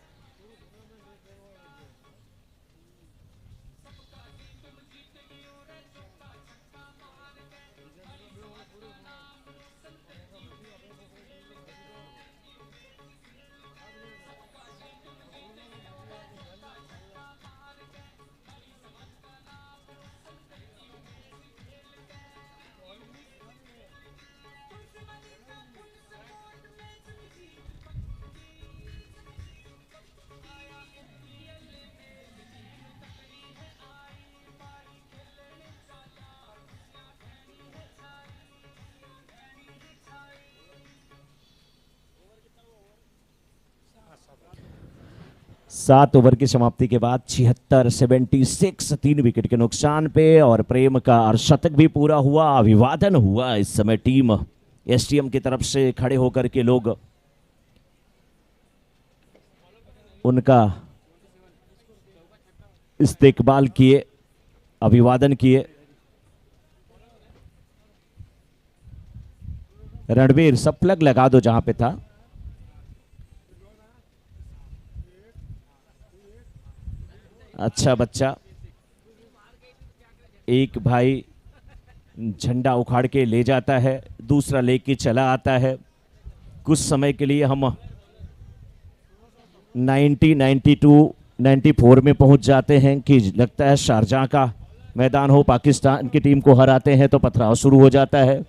सात ओवर की समाप्ति के बाद 76, 76, 3 विकेट के नुकसान पे। और प्रेम का अर्धशतक भी पूरा हुआ, अभिवादन हुआ। इस समय टीम एसटीएम की तरफ से खड़े होकर के लोग उनका इस्तेकबाल किए, अभिवादन किए। रणवीर सब प्लग लगा दो जहां पे था। अच्छा बच्चा, एक भाई झंडा उखाड़ के ले जाता है, दूसरा लेके चला आता है। कुछ समय के लिए हम 90, 92, 94 में पहुंच जाते हैं कि लगता है शारजाह का मैदान हो, पाकिस्तान की टीम को हराते हैं तो पथराव शुरू हो जाता है,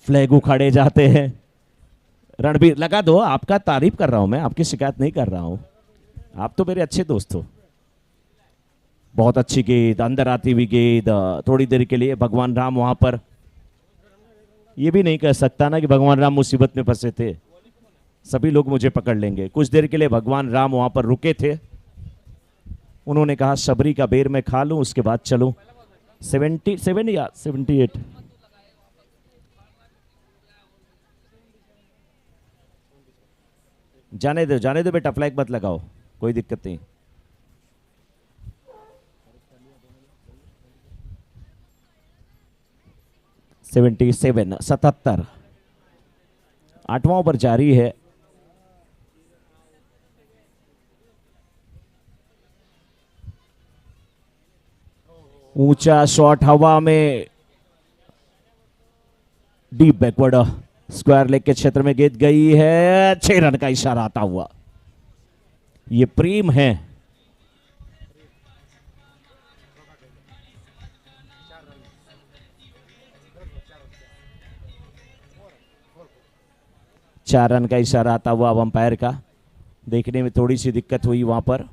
फ्लैग उखाड़े जाते हैं। रणबीर लगा दो, आपका तारीफ कर रहा हूं मैं, आपकी शिकायत नहीं कर रहा हूं, आप तो मेरे अच्छे दोस्त हो। बहुत अच्छी गेंद, अंदर आती हुई गेंद। थोड़ी देर के लिए भगवान राम वहां पर, ये भी नहीं कह सकता ना कि भगवान राम मुसीबत में फंसे थे, सभी लोग मुझे पकड़ लेंगे। कुछ देर के लिए भगवान राम वहां पर रुके थे, उन्होंने कहा सबरी का बेर मैं खा लूं उसके बाद चलूं। 77 या 78, जाने दो बेटा, फ्लैग मत लगाओ, कोई दिक्कत नहीं। सेवेंटी 77, 8वां ओवर जारी है। ऊंचा शॉट हवा में, डीप बैकवर्ड स्क्वायर लेग के क्षेत्र में गेंद गई है, 6 रन का इशारा आता हुआ। ये प्रेम है। चार रन का इशारा आता हुआ अब अंपायर का, देखने में थोड़ी सी दिक्कत हुई वहां पर।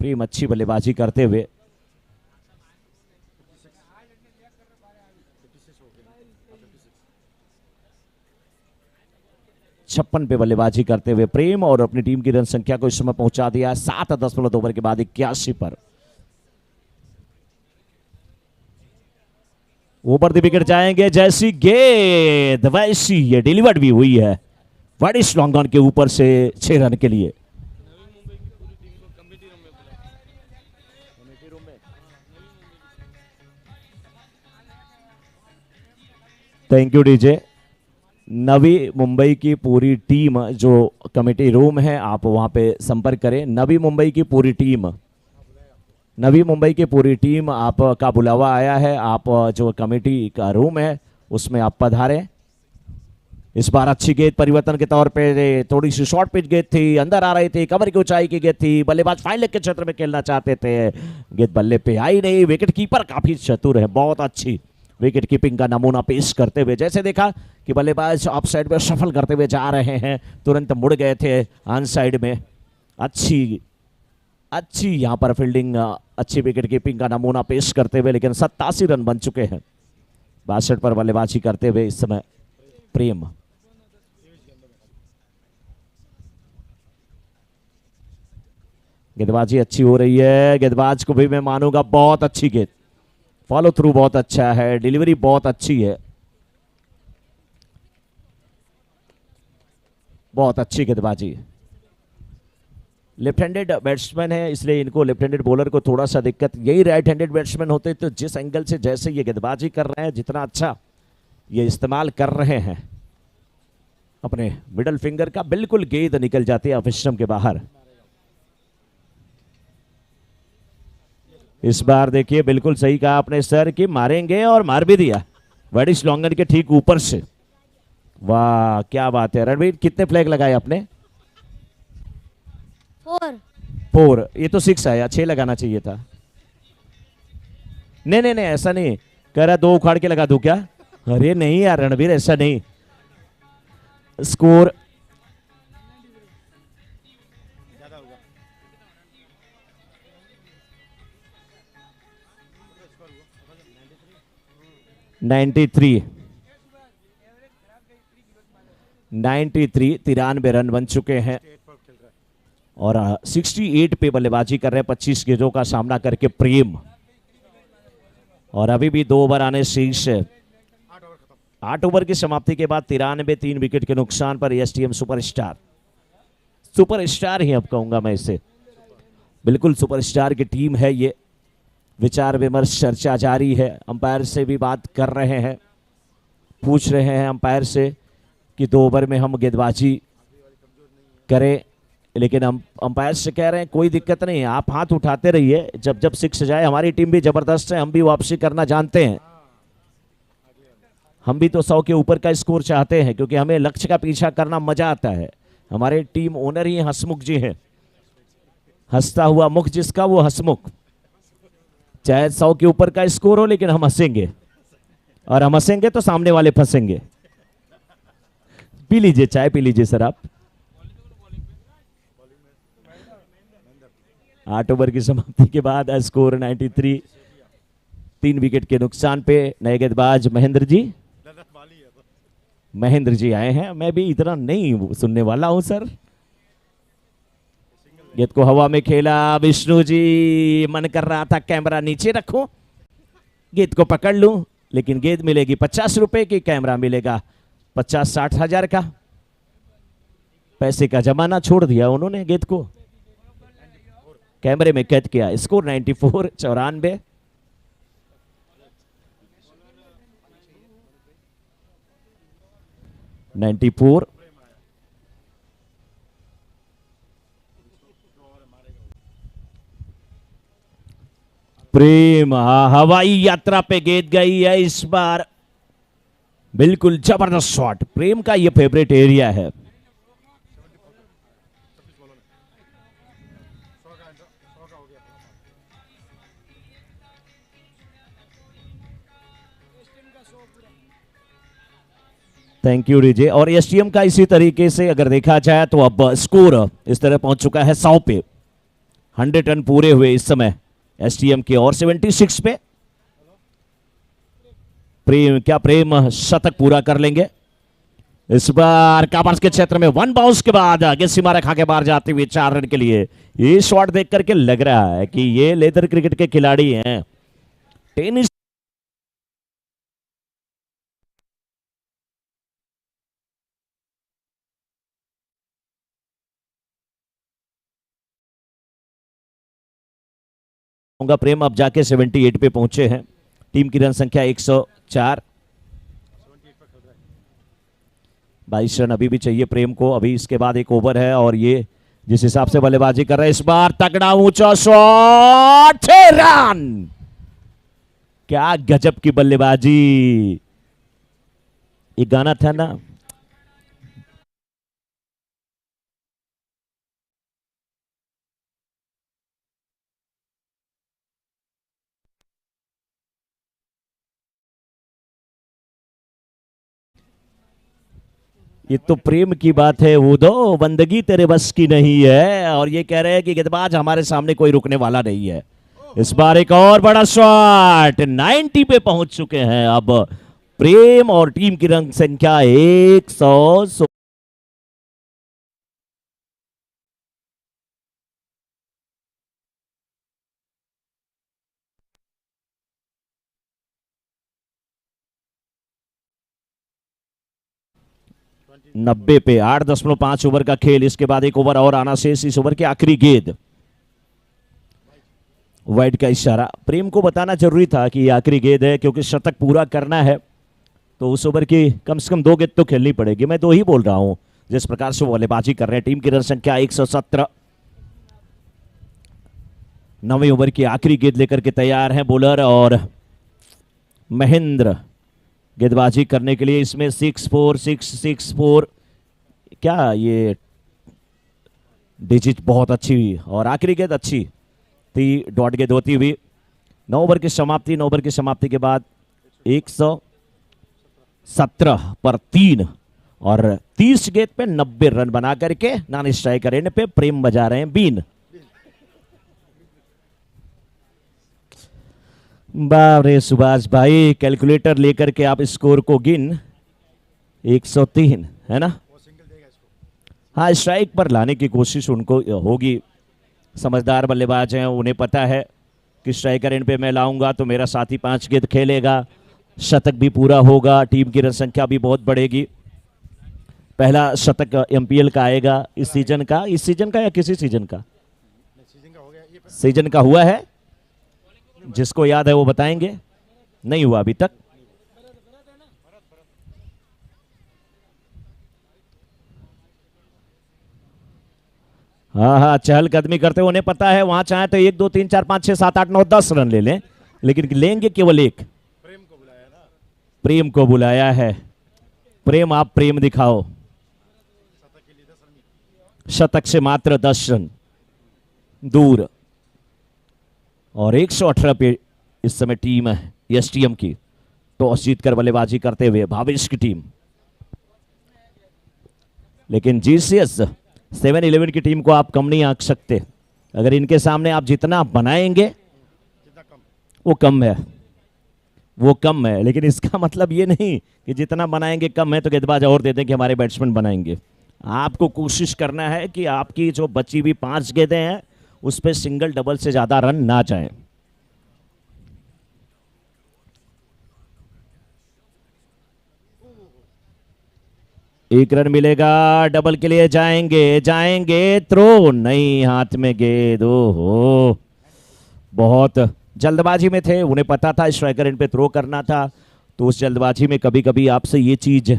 प्रेम अच्छी बल्लेबाजी करते हुए 56 पे बल्लेबाजी करते हुए प्रेम और अपनी टीम की रन संख्या को इस समय पहुंचा दिया 7.10 ओवर के बाद 81 पर। ऊपर द विकेट जाएंगे, जैसी गेंद वैसी ये डिलीवर्ड भी हुई है, बड़ी स्ट्रॉन्ग ऑन के ऊपर से 6 रन के लिए। Thank you DJ. Navi Mumbai की पूरी टीम जो कमेटी रूम है, आप वहां पे संपर्क करें। नवी मुंबई की पूरी टीम, नवी मुंबई की पूरी टीम आपका बुलावा आया है, आप जो कमेटी का रूम है उसमें आप पधारें। इस बार अच्छी गेंद परिवर्तन के तौर पे, थोड़ी सी शॉर्ट पिच गेंद थी, अंदर आ रही थी, कमर की ऊंचाई की गेंद थी, बल्लेबाज फाइन लेग के क्षेत्र में खेलना चाहते थे, गेंद बल्ले पे आई नहीं। विकेट कीपर काफी चतुर है, बहुत अच्छी विकेट कीपिंग का नमूना पेश करते हुए, जैसे देखा कि बल्लेबाज ऑफ साइड में सफल करते हुए जा रहे हैं, तुरंत मुड़ गए थे ऑन साइड में। अच्छी अच्छी यहां पर फील्डिंग, अच्छी विकेट कीपिंग का नमूना पेश करते हुए, लेकिन 87 रन बन चुके हैं 62 पर बल्लेबाजी करते हुए इस समय प्रेम। गेंदबाजी अच्छी हो रही है, गेंदबाज को भी मैं मानूंगा, बहुत अच्छी गेंद, फॉलो थ्रू बहुत अच्छा है, डिलीवरी बहुत अच्छी है। बहुत अच्छी गेंदबाजी। लेफ्ट हैंडेड बैट्समैन है इसलिए इनको, लेफ्ट हैंडेड बॉलर को थोड़ा सा दिक्कत, यही राइट हैंडेड बैट्समैन होते तो जिस एंगल से जैसे ये गेंदबाजी कर रहे हैं, जितना अच्छा ये इस्तेमाल कर रहे हैं अपने मिडल फिंगर का, बिल्कुल गेंद निकल जाती है ऑफ स्टंप के बाहर। इस बार देखिए बिल्कुल सही कहा आपने सर कि मारेंगे, और मार भी दिया वर्डिश लॉन्गन के ठीक ऊपर से। वाह क्या बात है रणवीर, कितने फ्लैग लगाए आपने? 4। 4। ये तो 6 आया, 6 लगाना चाहिए था। नहीं नहीं नहीं ऐसा नहीं कह रहा, 2 उखाड़ के लगा दूं क्या? अरे नहीं यार रणवीर ऐसा नहीं। स्कोर 93। 93 रन बन चुके हैं और 68 पे बल्लेबाजी कर रहे हैं 25 गेंदों का सामना करके प्रेम। और अभी भी 2 ओवर आने शेष है। 8 ओवर की समाप्ति के बाद 93, 3 विकेट के नुकसान पर एसटीएम सुपरस्टार, सुपरस्टार ही अब कहूंगा मैं इसे, बिल्कुल सुपरस्टार की टीम है ये। विचार विमर्श चर्चा जारी है, अंपायर से भी बात कर रहे हैं, पूछ रहे हैं अंपायर से कि 2 ओवर में हम गेंदबाजी करें, लेकिन हम अंपायर से कह रहे हैं कोई दिक्कत नहीं है, आप हाथ उठाते रहिए, जब जब 6 जाए, हमारी टीम भी जबरदस्त है, हम भी वापसी करना जानते हैं, हम भी तो 100 के ऊपर का स्कोर चाहते हैं क्योंकि हमें लक्ष्य का पीछा करना मजा आता है। हमारे टीम ओनर ही हंसमुख जी हैं, हंसता हुआ मुख जिसका वो हंसमुख। चाहे 100 के ऊपर का स्कोर हो लेकिन हम हंसेंगे, और हम हंसेंगे तो सामने वाले फंसेंगे। पी लीजिए चाय, पी लीजिए सर आप। 8 ओवर की समाप्ति के बाद स्कोर 93, 3 विकेट के नुकसान पे। नए गेंदबाज महेंद्र जी, महेंद्र जी आए हैं, मैं भी इतना नहीं सुनने वाला हूं सर। गेंद को हवा में खेला विष्णु जी, मन कर रहा था कैमरा नीचे रखूं, गेंद को पकड़ लूं, लेकिन गेंद मिलेगी 50 रुपए की, कैमरा मिलेगा 50-60 हजार का। पैसे का जमाना छोड़ दिया उन्होंने, गेंद को कैमरे में कैद किया। स्कोर 94, 94। प्रेम हवाई यात्रा पे गेंद गई है इस बार, बिल्कुल जबरदस्त शॉट। प्रेम का ये फेवरेट एरिया है। Thank you DJ. और एसटीएम का इसी तरीके से अगर देखा जाए तो अब स्कोर इस तरह पहुंच चुका है 100 पे। 100 रन पूरे हुए इस समय एसटीएम के, और 76 पे प्रेम, क्या प्रेम शतक पूरा कर लेंगे इस बार? काबर्स के क्षेत्र में 1 बाउंस के बाद आगे सीमा रेखा के बाहर जाते हुए 4 रन के लिए। ये शॉट देख करके लग रहा है कि ये लेदर क्रिकेट के खिलाड़ी हैं, टेनिस प्रेम अब जाके 78 पे पहुंचे हैं। टीम की रन संख्या 104। 22 रन अभी भी चाहिए प्रेम को, अभी इसके बाद 1 ओवर है, और ये जिस हिसाब से बल्लेबाजी कर रहे हैं इस बार, तगड़ा ऊंचा शॉट, 6 रन। क्या गजब की बल्लेबाजी। एक गाना था ना, ये तो प्रेम की बात है, वो दो बंदगी तेरे बस की नहीं है, और ये कह रहे हैं कि गेंदबाज हमारे सामने कोई रुकने वाला नहीं है। इस बार एक और बड़ा शॉट, 90 पे पहुंच चुके हैं अब प्रेम, और टीम की रन संख्या 100। 90 पे 8.5 ओवर का खेल। इसके बाद एक ओवर और आना शेष। इस ओवर की आखिरी गेंद, वाइड का इशारा। प्रेम को बताना जरूरी था कि ये आखिरी गेंद है, क्योंकि शतक पूरा करना है तो उस ओवर की कम से कम 2 गेंद तो खेलनी पड़ेगी। मैं 2 ही बोल रहा हूं जिस प्रकार से वो बल्लेबाजी कर रहे हैं। टीम की रन संख्या 117। 9वें ओवर की आखिरी गेंद लेकर के तैयार हैं बॉलर और महेंद्र गेंदबाजी करने के लिए। इसमें 6-4 6-6-4 क्या ये डिजिट बहुत अच्छी हुई और आखिरी गेंद अच्छी थी, डॉट गेंद होती हुई। 9 ओवर की समाप्ति। 9 ओवर की समाप्ति के बाद 117 पर 3 और 30 गेंद पे 90 रन बना करके नॉन स्ट्राइकर एंड पे प्रेम बजा रहे हैं बीन। बाबरे सुभाष भाई, कैलकुलेटर लेकर के आप स्कोर को गिन। 103 है ना। हाँ, स्ट्राइक पर लाने की कोशिश उनको होगी। समझदार बल्लेबाज हैं, उन्हें पता है कि स्ट्राइकर एंड पे मैं लाऊंगा तो मेरा साथी 5 गेंद खेलेगा, शतक भी पूरा होगा, टीम की रन संख्या भी बहुत बढ़ेगी। पहला शतक एमपीएल का आएगा इस सीजन का। इस सीजन का या किसी सीजन का? सीजन का हुआ है, जिसको याद है वो बताएंगे। नहीं हुआ अभी तक। हाँ हाँ, चहलकदमी करते हुए उन्हें पता है वहां चाहे तो 1 2 3 4 5 6 7 8 9 10 रन ले लें, लेकिन लेंगे केवल एक। प्रेम को बुलाया है। प्रेम, आप प्रेम दिखाओ। शतक से मात्र 10 रन दूर और 118 पे इस समय टीम है एसटीएम की। टॉस जीतकर बल्लेबाजी करते हुए भावेश की टीम। लेकिन जीसीएस 7-11 की टीम को आप कम नहीं आंक सकते। अगर इनके सामने आप जितना बनाएंगे वो कम है, वो कम है। लेकिन इसका मतलब ये नहीं कि जितना बनाएंगे कम है तो गेंदबाज और दे दें कि हमारे बैट्समैन बनाएंगे। आपको कोशिश करना है कि आपकी जो बची हुई 5 गेंदें हैं उस पर सिंगल डबल से ज्यादा रन ना जाए। एक रन मिलेगा, डबल के लिए जाएंगे जाएंगे। थ्रो नहीं, हाथ में गेंद। ओहो, बहुत जल्दबाजी में थे, उन्हें पता था स्ट्राइकर एंड पे थ्रो करना था। तो उस जल्दबाजी में कभी कभी आपसे ये चीज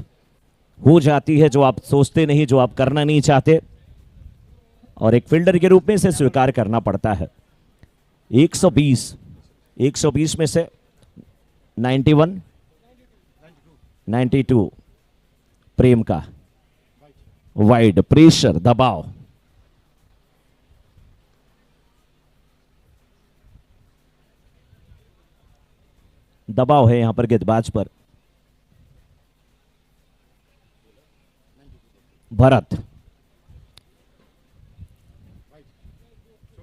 हो जाती है जो आप सोचते नहीं, जो आप करना नहीं चाहते, और एक फील्डर के रूप में इसे स्वीकार करना पड़ता है। 120 में से 91 92 प्रेम का वाइड। प्रेशर, दबाव। दबाव है यहां पर गेंदबाज पर। भरत,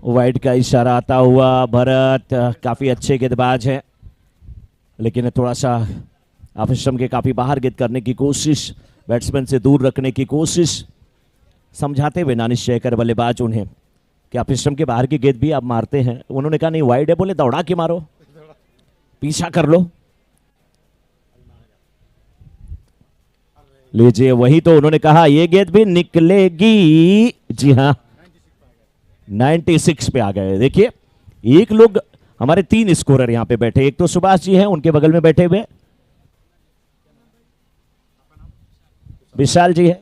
वाइड का इशारा आता हुआ। भरत काफी अच्छे गेंदबाज हैं, लेकिन थोड़ा सा ऑफिसम के काफी बाहर गेंद करने की कोशिश, बैट्समैन से दूर रखने की कोशिश, समझाते हुए नानिश शेखर बल्लेबाज उन्हें कि ऑफिसम के बाहर की गेंद भी आप मारते हैं। उन्होंने कहा नहीं वाइड है, बोले दौड़ा के मारो, पीछा कर लो। लीजिए, वही तो उन्होंने कहा, ये गेंद भी निकलेगी। जी हाँ, 96 पे आ गए। देखिए, एक लोग हमारे 3 स्कोरर यहां पे बैठे। एक तो सुभाष जी हैं, उनके बगल में बैठे हुए विशाल जी है,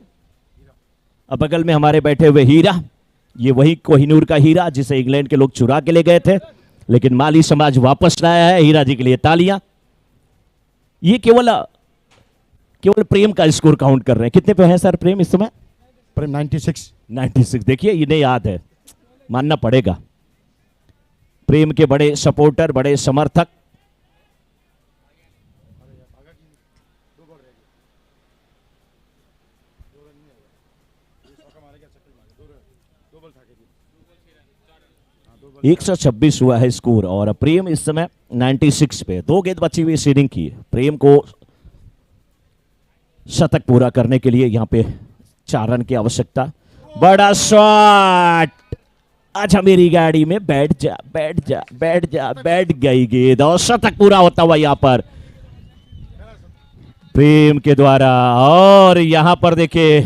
अब बगल में हमारे बैठे हुए हीरा। ये वही कोहिनूर का हीरा जिसे इंग्लैंड के लोग चुरा के ले गए थे, लेकिन माली समाज वापस लाया है। हीरा जी के लिए तालियां। ये केवल प्रेम का स्कोर काउंट कर रहे हैं। कितने पे है सर प्रेम इस समय? प्रेम 96। देखिए, इन्हें याद है, मानना पड़ेगा। प्रेम के बड़े सपोर्टर, बड़े समर्थक। एक 126 हुआ है स्कोर और प्रेम इस समय 96 पे। 2 गेंद बची हुई सीडिंग की। प्रेम को शतक पूरा करने के लिए यहां पे 4 रन की आवश्यकता। बड़ा शॉट। अच्छा, मेरी गाड़ी में बैठ जा बैठ जा बैठ जा। बैठ गई गेंद और शतक पूरा होता हुआ यहां पर प्रेम के द्वारा। और यहां पर देखिए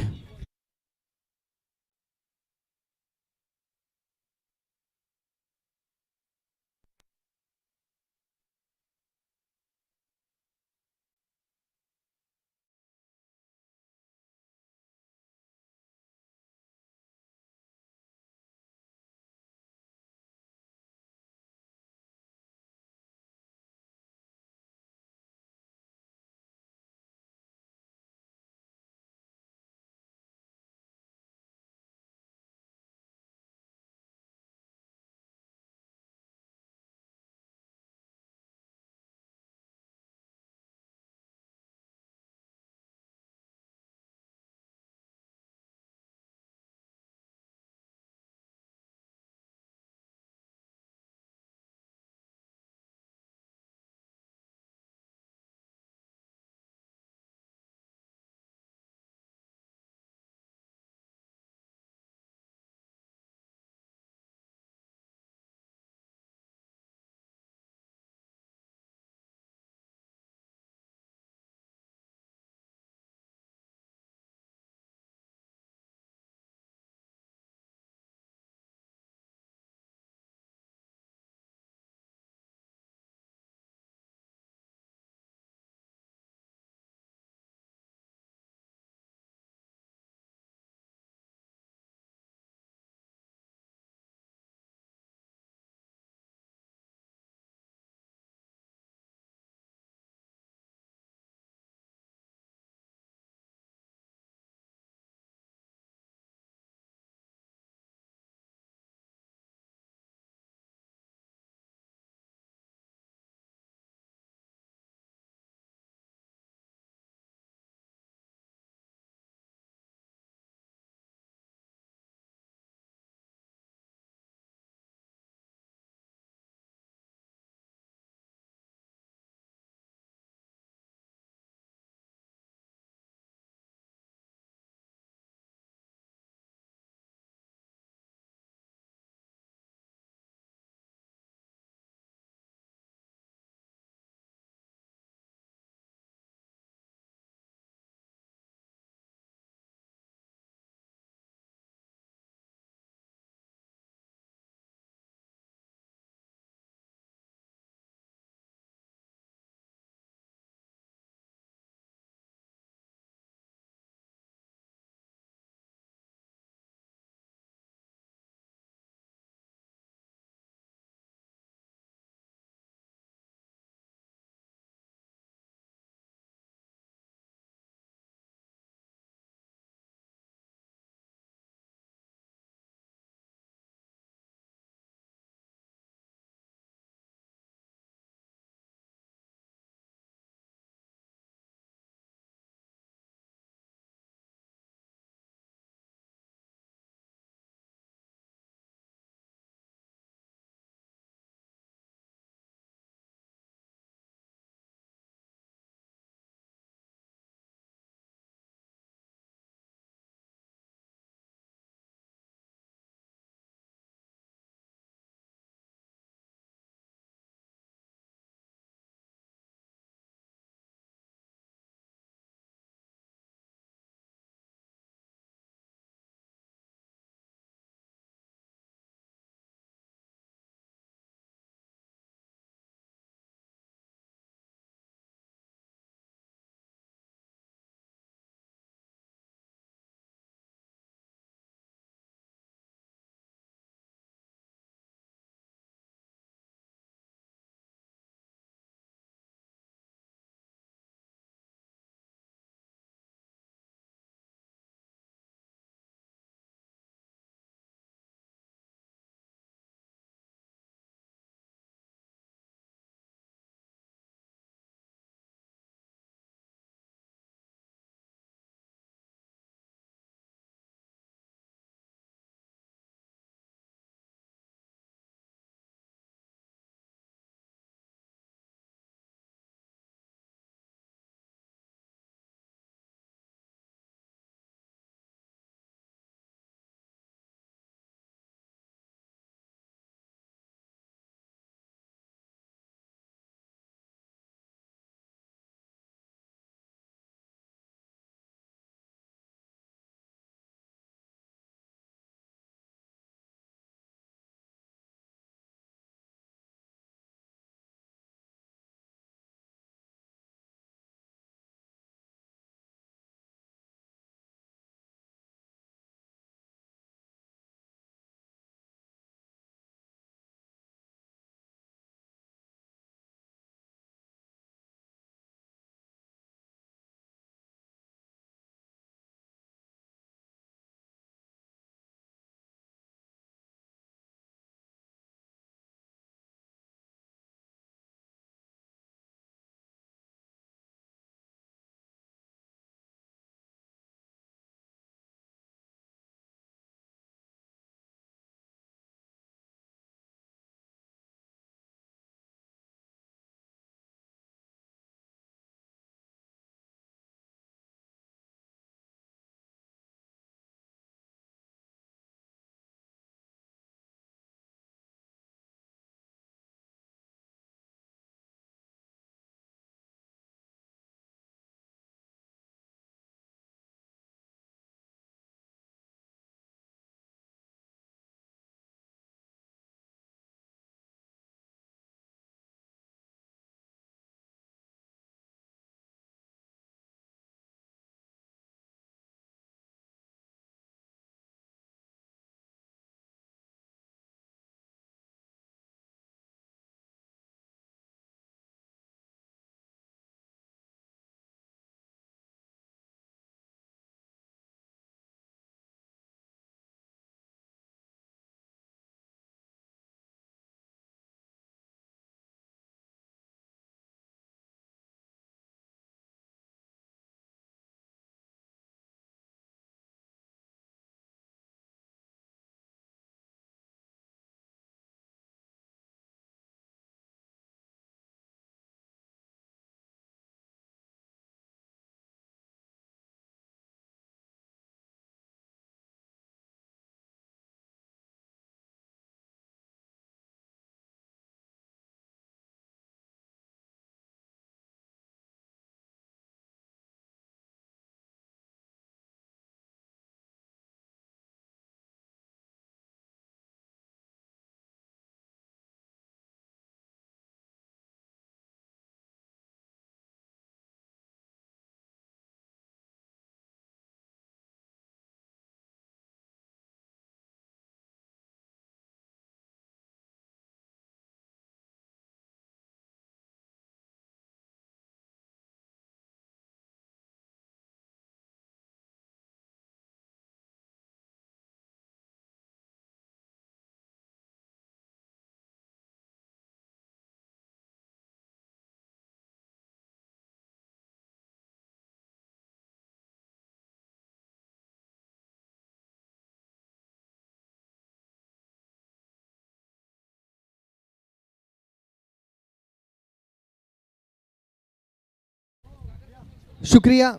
शुक्रिया।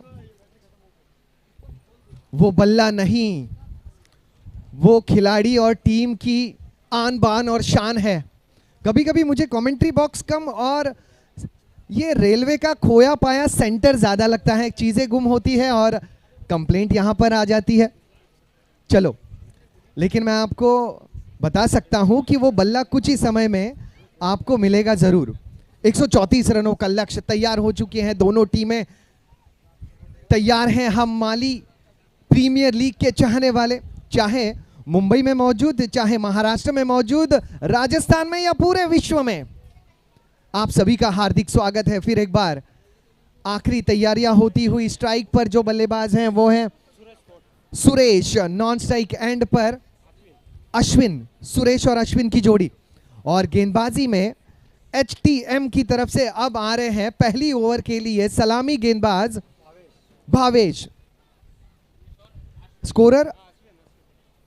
वो बल्ला नहीं, वो खिलाड़ी और टीम की आन बान और शान है। कभी कभी मुझे कमेंट्री बॉक्स कम और ये रेलवे का खोया पाया सेंटर ज्यादा लगता है, चीजें गुम होती है और कंप्लेंट यहां पर आ जाती है। चलो, लेकिन मैं आपको बता सकता हूं कि वो बल्ला कुछ ही समय में आपको मिलेगा जरूर। 134 रनों का लक्ष्य तैयार हो चुके हैं, दोनों टीमें तैयार हैं। हम माली प्रीमियर लीग के चाहने वाले, चाहे मुंबई में मौजूद, चाहे महाराष्ट्र में मौजूद, राजस्थान में या पूरे विश्व में, आप सभी का हार्दिक स्वागत है फिर एक बार। आखिरी तैयारियां होती हुई स्ट्राइक पर जो बल्लेबाज हैं वो हैं सुरेश, नॉन स्ट्राइक एंड पर अश्विन, सुरेश और अश्विन की जोड़ी। और गेंदबाजी में HTM की तरफ से अब आ रहे हैं पहली ओवर के लिए सलामी गेंदबाज Bhavesh. Scorer,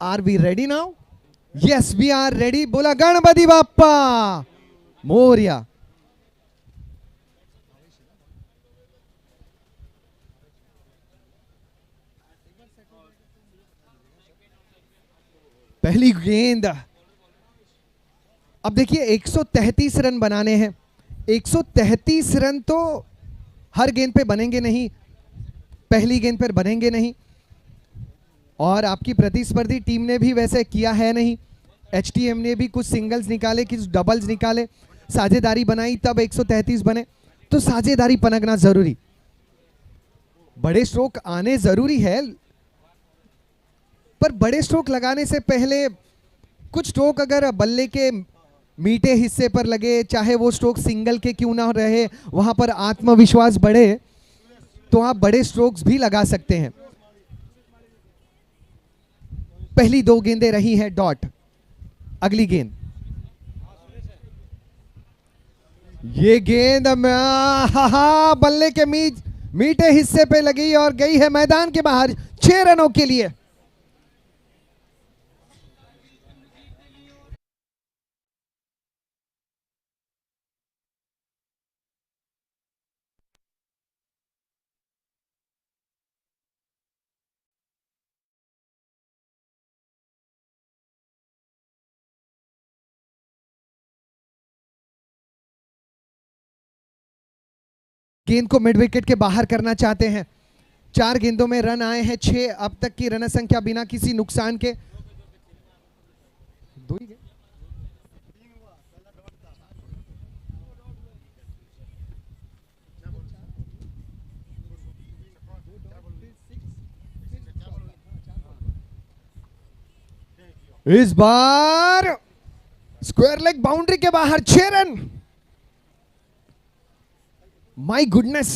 are we ready now? Yes we are ready. बोला गणपति बाप्पा मोरिया। पहली गेंद। अब देखिए 133 रन बनाने हैं। 133 रन तो हर गेंद पे बनेंगे नहीं, पहली गेंद पर बनेंगे नहीं, और आपकी प्रतिस्पर्धी टीम ने भी वैसे किया है नहीं। HTM ने भी कुछ सिंगल्स निकाले, कुछ डबल्स निकाले, साझेदारी बनाई, तब 133 बने। तो साझेदारी पनपना जरूरी, बड़े स्ट्रोक आने जरूरी है, पर बड़े स्ट्रोक लगाने से पहले कुछ स्ट्रोक अगर बल्ले के मीठे हिस्से पर लगे, चाहे वो स्ट्रोक सिंगल के क्यों ना रहे, वहां पर आत्मविश्वास बढ़े, तो आप बड़े स्ट्रोक्स भी लगा सकते हैं। पहली दो गेंदें रही हैं डॉट। अगली गेंद, ये गेंद बल्ले के मीठे हिस्से पे लगी और गई है मैदान के बाहर 6 रनों के लिए। गेंद को मिड विकेट के बाहर करना चाहते हैं। 4 गेंदों में रन आए हैं 6 अब तक की रन संख्या बिना किसी नुकसान के। इस बार स्क्वायर लेग बाउंड्री के बाहर 6 रन। माय गुडनेस,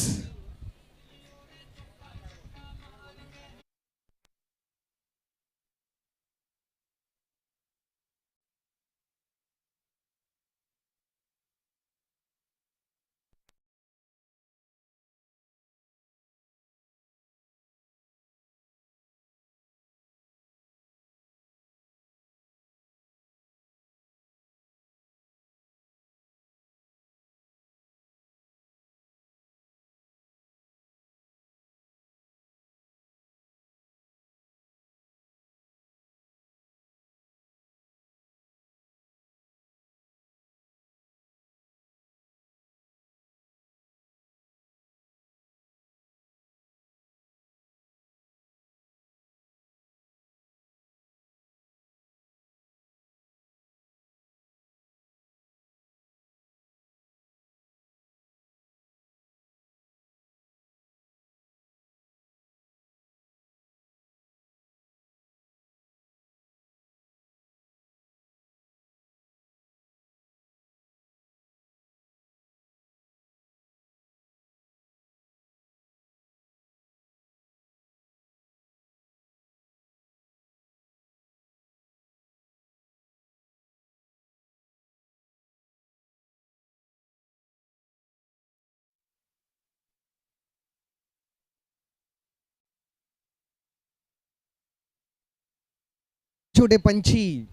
छोटे पंछी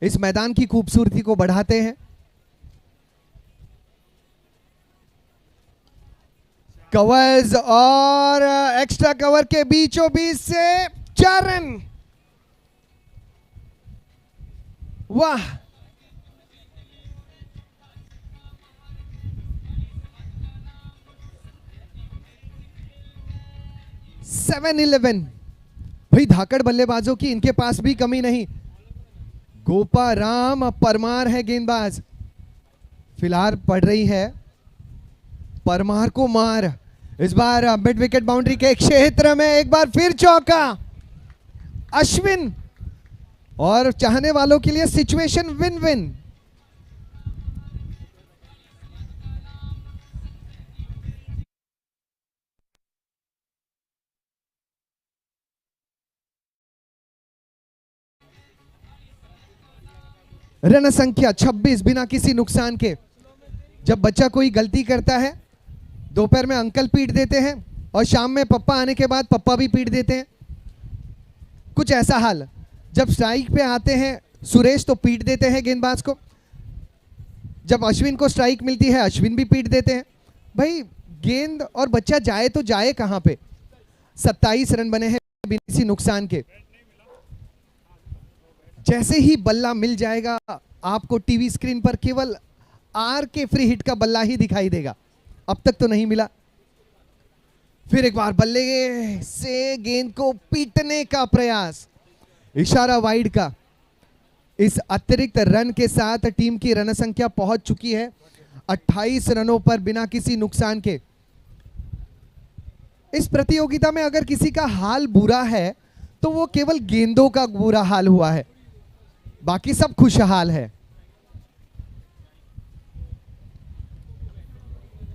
इस मैदान की खूबसूरती को बढ़ाते हैं। कवर्स और एक्स्ट्रा कवर के बीचों बीच से 4 रन। वाह, सेवन 11। भाई धाकड़ बल्लेबाजों की इनके पास भी कमी नहीं। गोपा राम परमार है गेंदबाज। फिलहाल पड़ रही है परमार को मार। इस बार मिड विकेट बाउंड्री के क्षेत्र में एक बार फिर चौका। अश्विन, और चाहने वालों के लिए सिचुएशन विन विन। रन संख्या 26 बिना किसी नुकसान के। जब बच्चा कोई गलती करता है, दोपहर में अंकल पीट देते हैं और शाम में पप्पा आने के बाद पप्पा भी पीट देते हैं। कुछ ऐसा हाल। जब स्ट्राइक पे आते हैं सुरेश तो पीट देते हैं गेंदबाज को। जब अश्विन को स्ट्राइक मिलती है अश्विन भी पीट देते हैं। भाई गेंद और बच्चा जाए तो जाए कहां पे। 27 रन बने हैं बिना किसी नुकसान के। जैसे ही बल्ला मिल जाएगा आपको टीवी स्क्रीन पर केवल आर के फ्री हिट का बल्ला ही दिखाई देगा। अब तक तो नहीं मिला। फिर एक बार बल्ले से गेंद को पीटने का प्रयास, इशारा वाइड का। इस अतिरिक्त रन के साथ टीम की रन संख्या पहुंच चुकी है 28 रनों पर बिना किसी नुकसान के। इस प्रतियोगिता में अगर किसी का हाल बुरा है तो वो केवल गेंदों का बुरा हाल हुआ है, बाकी सब खुशहाल है।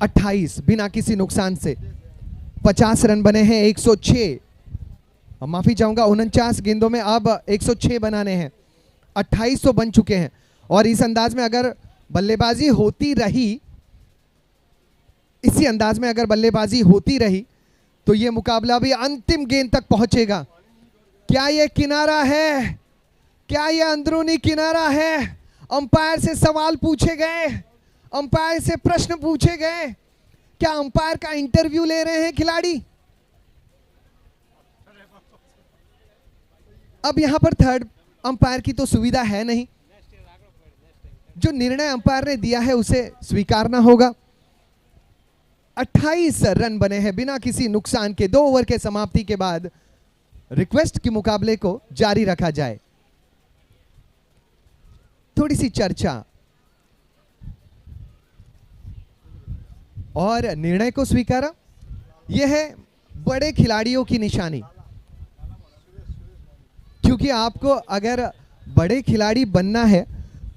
28 बिना किसी नुकसान से। 50 रन बने हैं 106, माफी चाहूंगा 49 गेंदों में अब 106 बनाने हैं। 28 तो बन चुके हैं और इस अंदाज में अगर बल्लेबाजी होती रही, इसी अंदाज में अगर बल्लेबाजी होती रही तो यह मुकाबला भी अंतिम गेंद तक पहुंचेगा। क्या यह किनारा है? क्या यह अंदरूनी किनारा है? अंपायर से सवाल पूछे गए, अंपायर से प्रश्न पूछे गए। क्या अंपायर का इंटरव्यू ले रहे हैं खिलाड़ी? अब यहां पर थर्ड अंपायर की तो सुविधा है नहीं। जो निर्णय अंपायर ने दिया है उसे स्वीकारना होगा। 28 रन बने हैं बिना किसी नुकसान के। 2 ओवर के समाप्ति के बाद रिक्वेस्ट की मुकाबले को जारी रखा जाए। थोड़ी सी चर्चा और निर्णय को स्वीकारा, यह है बड़े खिलाड़ियों की निशानी। क्योंकि आपको अगर बड़े खिलाड़ी बनना है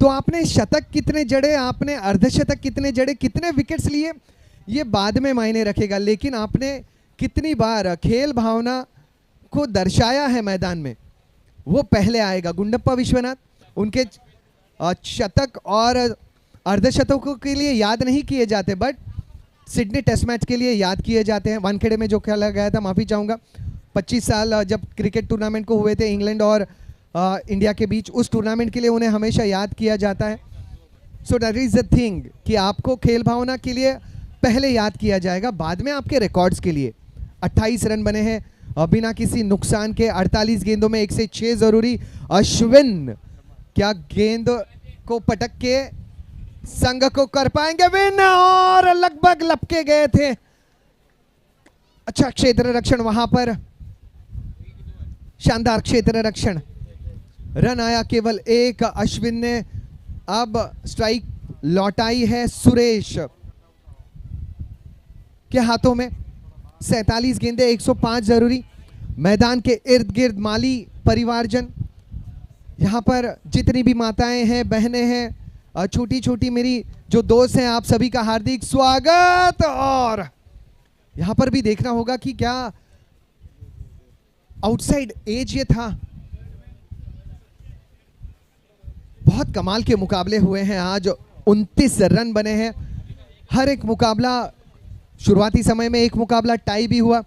तो आपने शतक कितने जड़े, आपने अर्धशतक कितने जड़े, कितने विकेट्स लिए, ये बाद में मायने रखेगा। लेकिन आपने कितनी बार खेल भावना को दर्शाया है मैदान में, वो पहले आएगा। गुंडप्पा विश्वनाथ, उनके शतक और अर्धशतकों के लिए याद नहीं किए जाते, बट सिडनी टेस्ट मैच के लिए याद किए जाते हैं। वानखेड़े में जो खेला गया था, माफी चाहूंगा 25 साल जब क्रिकेट टूर्नामेंट को हुए थे इंग्लैंड और इंडिया के बीच, उस टूर्नामेंट के लिए उन्हें हमेशा याद किया जाता है। So that is the thing कि आपको खेल भावना के लिए पहले याद किया जाएगा, बाद में आपके रिकॉर्ड्स के लिए। 28 रन बने हैं बिना किसी नुकसान के। 48 गेंदों में 1 से 6 जरूरी। अश्विन क्या गेंद को पटक के संघ को कर पाएंगे विन, और लगभग लपके गए थे। अच्छा क्षेत्र रक्षण वहां पर, शानदार क्षेत्र रक्षण। रन आया केवल 1। अश्विन ने अब स्ट्राइक लौटाई है सुरेश के हाथों में। 47 गेंदें 105 जरूरी। मैदान के इर्द गिर्द माली परिवारजन, यहां पर जितनी भी माताएं हैं, बहनें हैं, छोटी छोटी मेरी जो दोस्त हैं, आप सभी का हार्दिक स्वागत। और यहां पर भी देखना होगा कि क्या आउटसाइड एज ये था। बहुत कमाल के मुकाबले हुए हैं आज। 29 रन बने हैं। हर एक मुकाबला, शुरुआती समय में एक मुकाबला टाई भी हुआ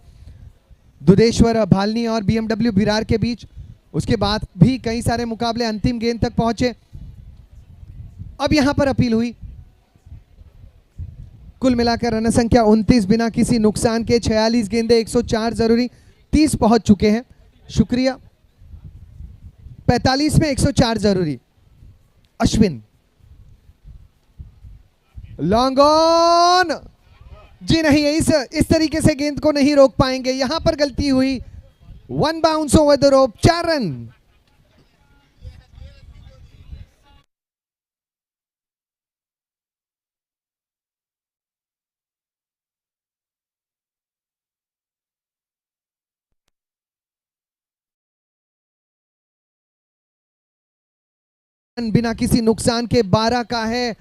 दुधेश्वर भालनी और बीएमडब्ल्यू विरार के बीच। उसके बाद भी कई सारे मुकाबले अंतिम गेंद तक पहुंचे। अब यहां पर अपील हुई, कुल मिलाकर रन संख्या 29 बिना किसी नुकसान के। 46 गेंदे 104 जरूरी, 30 पहुंच चुके हैं। शुक्रिया। 45 में 104 जरूरी। अश्विन लॉन्ग ऑन, जी नहीं, इस तरीके से गेंद को नहीं रोक पाएंगे, यहां पर गलती हुई। 1 bounce over the rope, 4 run. बिना किसी नुकसान के 12 का है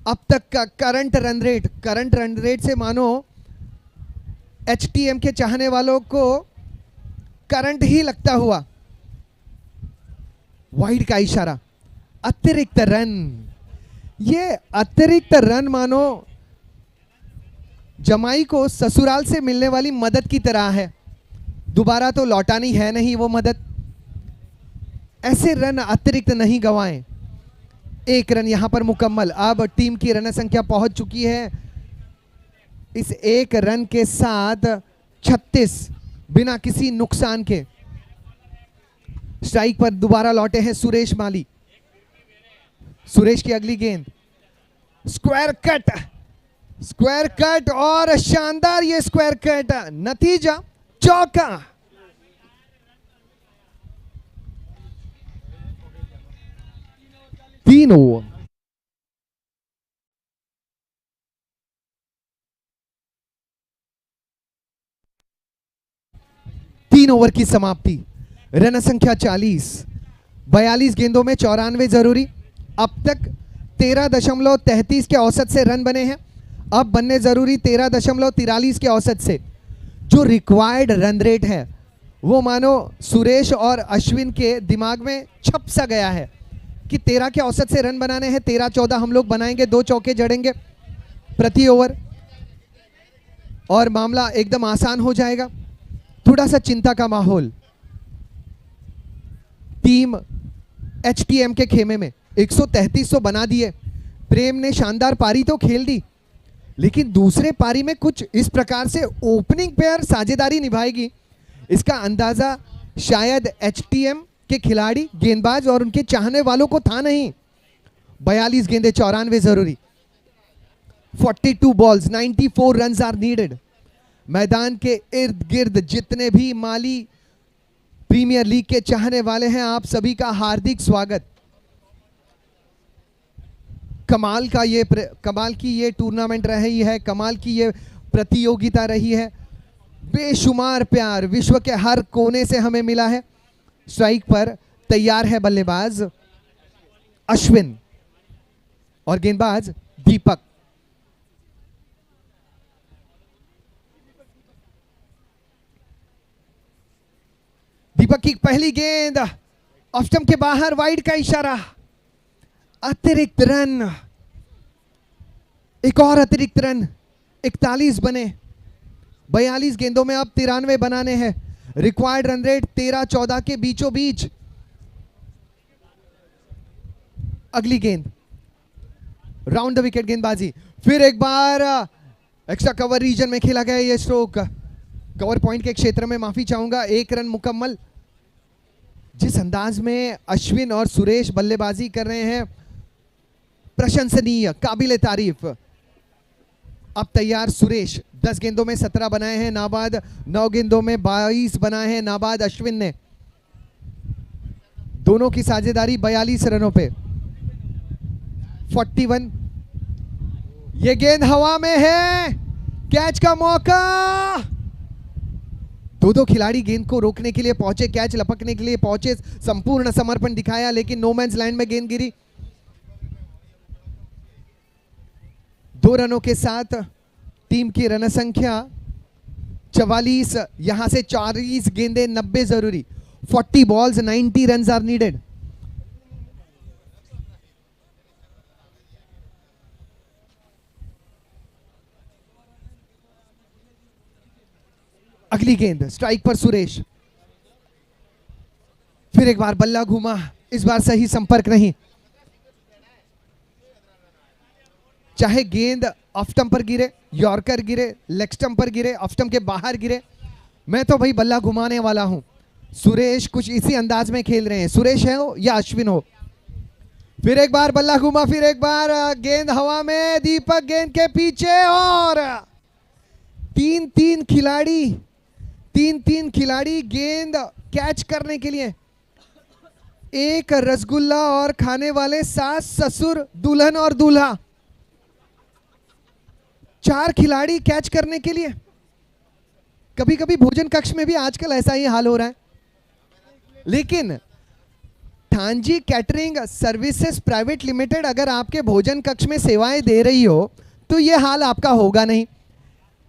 अब तक का करंट रन रेट से मानो एचटीएम के चाहने वालों को करंट ही लगता हुआ। वाइड का इशारा, अतिरिक्त रन। ये अतिरिक्त रन मानो जमाई को ससुराल से मिलने वाली मदद की तरह है, दोबारा तो लौटानी है नहीं वो मदद। ऐसे रन अतिरिक्त नहीं गंवाएं। 1 रन यहां पर मुकम्मल। अब टीम की रन संख्या पहुंच चुकी है इस 1 रन के साथ 36 बिना किसी नुकसान के। स्ट्राइक पर दोबारा लौटे हैं सुरेश माली। सुरेश की अगली गेंद, स्क्वायर कट और शानदार ये स्क्वायर कट, नतीजा चौका। तीनों 3 ओवर की समाप्ति। रन संख्या 40, 42 गेंदों में 94 जरूरी। अब तक 13.33 के औसत से रन बने हैं, अब बनने जरूरी 13.43 के औसत से। जो रिक्वायर्ड रन रेट है वो मानो सुरेश और अश्विन के दिमाग में छप सा गया है कि 13 के औसत से रन बनाने हैं। 13-14 हम लोग बनाएंगे, 2 चौके जड़ेंगे प्रति ओवर और मामला एकदम आसान हो जाएगा। थोड़ा सा चिंता का माहौल टीम एचटीएम के खेमे में। 133 तो बना दिए, प्रेम ने शानदार पारी तो खेल दी, लेकिन दूसरे पारी में कुछ इस प्रकार से ओपनिंग पेयर साझेदारी निभाएगी इसका अंदाजा शायद एचटीएम के खिलाड़ी, गेंदबाज और उनके चाहने वालों को था नहीं। 42 गेंदे 94 जरूरी। 42 बॉल्स 94 रन्स आर नीडेड। मैदान के इर्द गिर्द जितने भी माली प्रीमियर लीग के चाहने वाले हैं, आप सभी का हार्दिक स्वागत। कमाल की ये टूर्नामेंट रही है, कमाल की ये प्रतियोगिता रही है। बेशुमार प्यार विश्व के हर कोने से हमें मिला है। स्ट्राइक पर तैयार है बल्लेबाज अश्विन और गेंदबाज दीपक। दीपक की पहली गेंद ऑफ स्टंप के बाहर, वाइड का इशारा, अतिरिक्त रन, एक और अतिरिक्त रन। 41 बने, 42 गेंदों में अब 93 बनाने हैं। रिक्वायर्ड रन रेट 13-14 के बीचों बीच। अगली गेंद राउंड द विकेट गेंदबाजी, फिर एक बार एक्स्ट्रा कवर रीजन में खेला गया ये स्ट्रोक, कवर पॉइंट के क्षेत्र में, माफी चाहूंगा। 1 रन मुकम्मल। जिस अंदाज में अश्विन और सुरेश बल्लेबाजी कर रहे हैं, प्रशंसनीय, काबिले तारीफ। अब तैयार सुरेश, 10 गेंदों में 17 बनाए हैं नाबाद, 9 गेंदों में 22 बनाए हैं नाबाद अश्विन ने। दोनों की साझेदारी 42 रनों पे। 41, ये गेंद हवा में है, कैच का मौका। दो खिलाड़ी गेंद को रोकने के लिए पहुंचे, कैच लपकने के लिए पहुंचे, संपूर्ण समर्पण दिखाया, लेकिन नो मैंस लैंड में गेंद गिरी। 2 रनों के साथ टीम की रन संख्या 44, यहां से 40 गेंदे 90 जरूरी। 40 बॉल्स 90 रन्स आर नीडेड। अगली गेंद स्ट्राइक पर सुरेश, फिर एक बार बल्ला घूमा, इस बार सही संपर्क नहीं। चाहे गेंद ऑफ स्टंप पर गिरे, यॉर्कर गिरे, लेग स्टंप पर गिरे, ऑफ स्टंप के बाहर गिरे। मैं तो भाई बल्ला घुमाने वाला हूं। सुरेश कुछ इसी अंदाज में खेल रहे हैं, सुरेश है हो या अश्विन हो। फिर एक बार बल्ला घुमा, फिर एक बार गेंद हवा में, दीपक गेंद के पीछे, और तीन तीन खिलाड़ी गेंद कैच करने के लिए। एक रसगुल्ला और खाने वाले सास ससुर दुल्हन और दूल्हा, 4 खिलाड़ी कैच करने के लिए। कभी कभी भोजन कक्ष में भी आजकल ऐसा ही हाल हो रहा है, लेकिन थानजी कैटरिंग सर्विसेज प्राइवेट लिमिटेड अगर आपके भोजन कक्ष में सेवाएं दे रही हो तो यह हाल आपका होगा नहीं।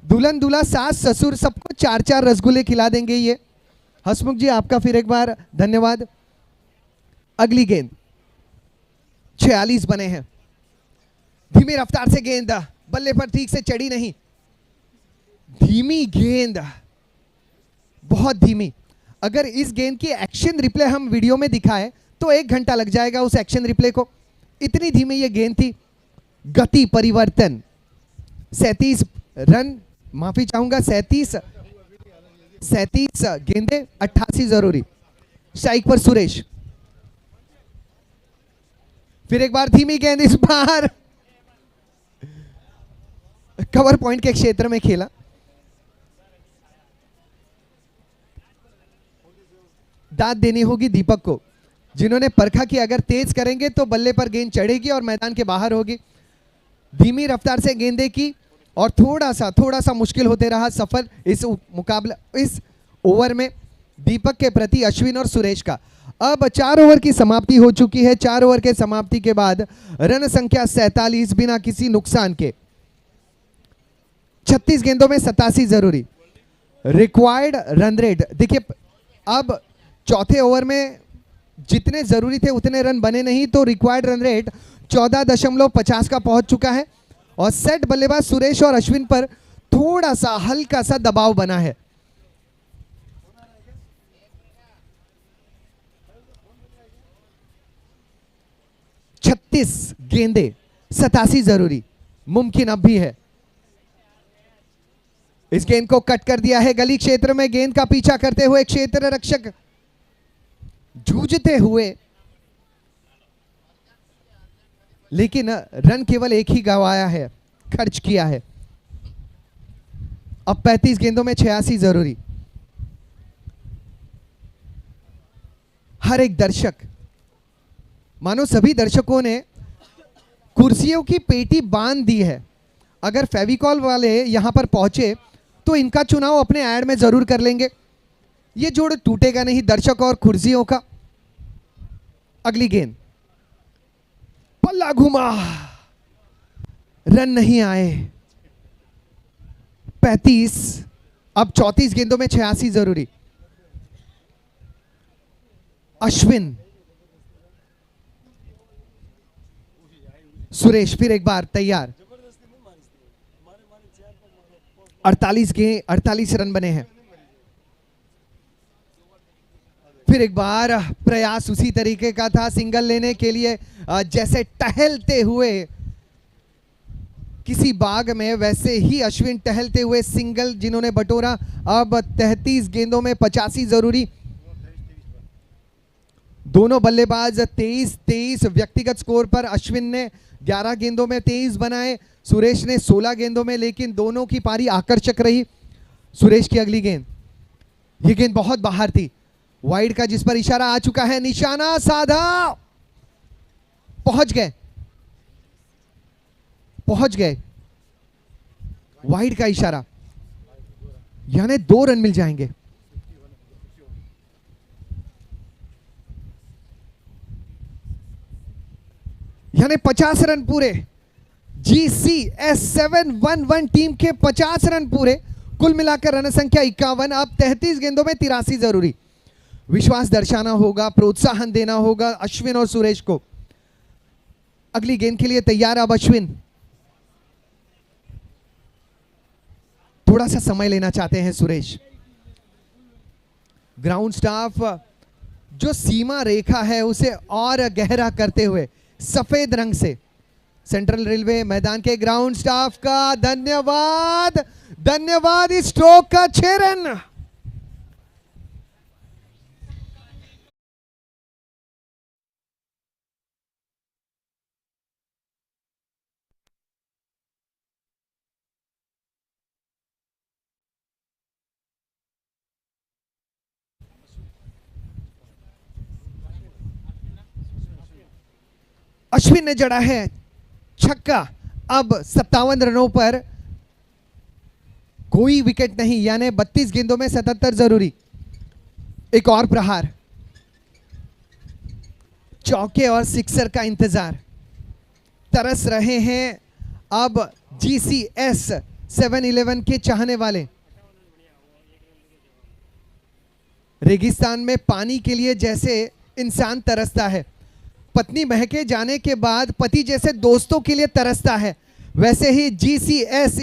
दुल्हन दूल्हा सास ससुर सबको 4-4 रसगुल्ले खिला देंगे ये। हसमुख जी आपका फिर एक बार धन्यवाद। अगली गेंद 46 बने हैं। धीमी रफ्तार से गेंद बल्ले पर ठीक से चढ़ी नहीं, धीमी गेंद, बहुत धीमी। अगर इस गेंद की एक्शन रिप्ले हम वीडियो में दिखाएं तो 1 घंटा लग जाएगा उस एक्शन रिप्ले को, इतनी धीमी ये गेंद थी। गति परिवर्तन 37 रन, माफी चाहूंगा 37 गेंदे 88 जरूरी। स्ट्राइक पर सुरेश, फिर एक बार धीमी गेंद, इस बार कवर पॉइंट के क्षेत्र में खेला। दाद देनी होगी दीपक को, जिन्होंने परखा कि अगर तेज करेंगे तो बल्ले पर गेंद चढ़ेगी और मैदान के बाहर होगी। धीमी रफ्तार से गेंदे की और थोड़ा सा मुश्किल होते रहा सफर इस ओवर में दीपक के प्रति अश्विन और सुरेश का। अब 4 ओवर की समाप्ति हो चुकी है। 4 ओवर के समाप्ति के बाद रन संख्या 47 बिना किसी नुकसान के। 36 गेंदों में 87 जरूरी। रिक्वायर्ड रन रेट देखिए, अब चौथे ओवर में जितने जरूरी थे उतने रन बने नहीं, तो रिक्वायर्ड रन रेट 14.50 का पहुंच चुका है और सेट बल्लेबाज सुरेश और अश्विन पर थोड़ा सा हल्का सा दबाव बना है। छत्तीस गेंदे 87 जरूरी, मुमकिन अब भी है। इस गेंद को कट कर दिया है गली क्षेत्र में। गेंद का पीछा करते हुए क्षेत्र रक्षक जूझते हुए, लेकिन रन केवल एक ही गंवाया है, खर्च किया है। अब 35 गेंदों में 86 जरूरी। हर एक दर्शक, मानो सभी दर्शकों ने कुर्सियों की पेटी बांध दी है। अगर फेविकॉल वाले यहां पर पहुंचे तो इनका चुनाव अपने ऐड में जरूर कर लेंगे। ये जोड़ टूटेगा नहीं दर्शक और कुर्सियों का। अगली गेंद पल्ला घुमा, रन नहीं आए। 35, अब 34 गेंदों में 86 जरूरी। अश्विन, सुरेश फिर एक बार तैयार। 48 रन बने हैं। फिर एक बार प्रयास उसी तरीके का था सिंगल लेने के लिए, जैसे टहलते हुए किसी बाग में, वैसे ही अश्विन टहलते हुए सिंगल जिन्होंने बटोरा। अब 33 गेंदों में 85 जरूरी। दोनों बल्लेबाज 23 व्यक्तिगत स्कोर पर। अश्विन ने 11 गेंदों में 23 बनाए, सुरेश ने 16 गेंदों में, लेकिन दोनों की पारी आकर्षक रही। सुरेश की अगली गेंद, यह गेंद बहुत बाहर थी, वाइड का जिस पर इशारा आ चुका है। निशाना साधा, पहुंच गए। वाइड का इशारा, यानी 2 रन मिल जाएंगे। यानी 50 रन पूरे। GCS 711 टीम के 50 रन पूरे। कुल मिलाकर रन संख्या 51। अब 33 गेंदों में 83 जरूरी। विश्वास दर्शाना होगा, प्रोत्साहन देना होगा अश्विन और सुरेश को। अगली गेंद के लिए तैयार अब अश्विन। थोड़ा सा समय लेना चाहते हैं सुरेश। ग्राउंड स्टाफ जो सीमा रेखा है उसे और गहरा करते हुए सफेद रंग से सेंट्रल रेलवे मैदान के ग्राउंड स्टाफ का धन्यवाद, धन्यवाद। इस स्ट्रोक का 6 रन। अश्विन ने जड़ा है छक्का। अब 57 रनों पर कोई विकेट नहीं, यानी 32 गेंदों में 77 जरूरी। एक और प्रहार, चौके और सिक्सर का इंतजार। तरस रहे हैं अब GCS 7-11 के चाहने वाले। रेगिस्तान में पानी के लिए जैसे इंसान तरसता है, पत्नी महके जाने के बाद पति जैसे दोस्तों के लिए तरसता है, वैसे ही GCS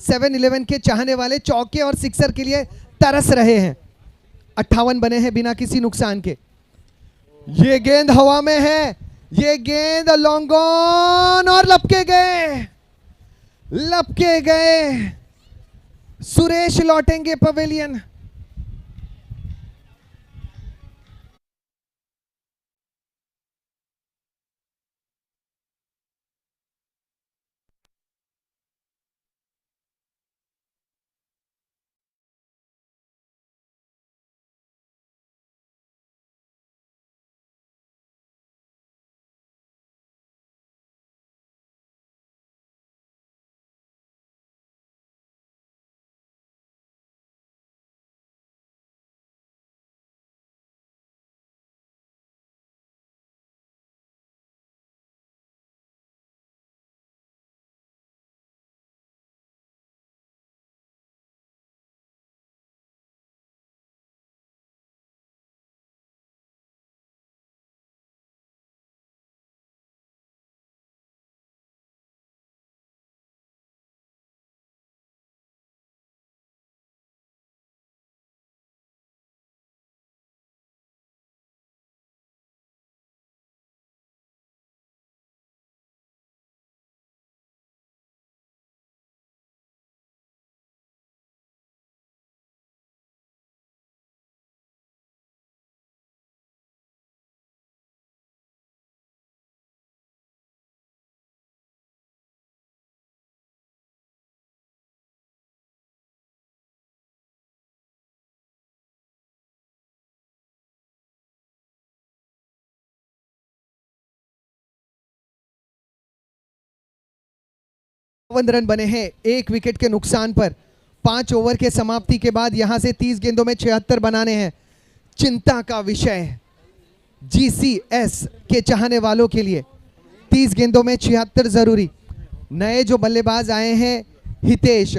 7-11 के चाहने वाले चौके और सिक्सर के लिए तरस रहे हैं। 58 बने हैं बिना किसी नुकसान के। ये गेंद हवा में है, ये गेंद लॉन्ग ऑन और लपके गए, लपके गए। सुरेश लौटेंगे पवेलियन। रन बने हैं एक विकेट के नुकसान पर। 5 ओवर के समाप्ति के बाद यहां से 30 गेंदों में 76 बनाने हैं। चिंता का विषय GCS के चाहने वालों के लिए 30 गेंदों में 76 जरूरी। नए जो बल्लेबाज आए हैं हितेश,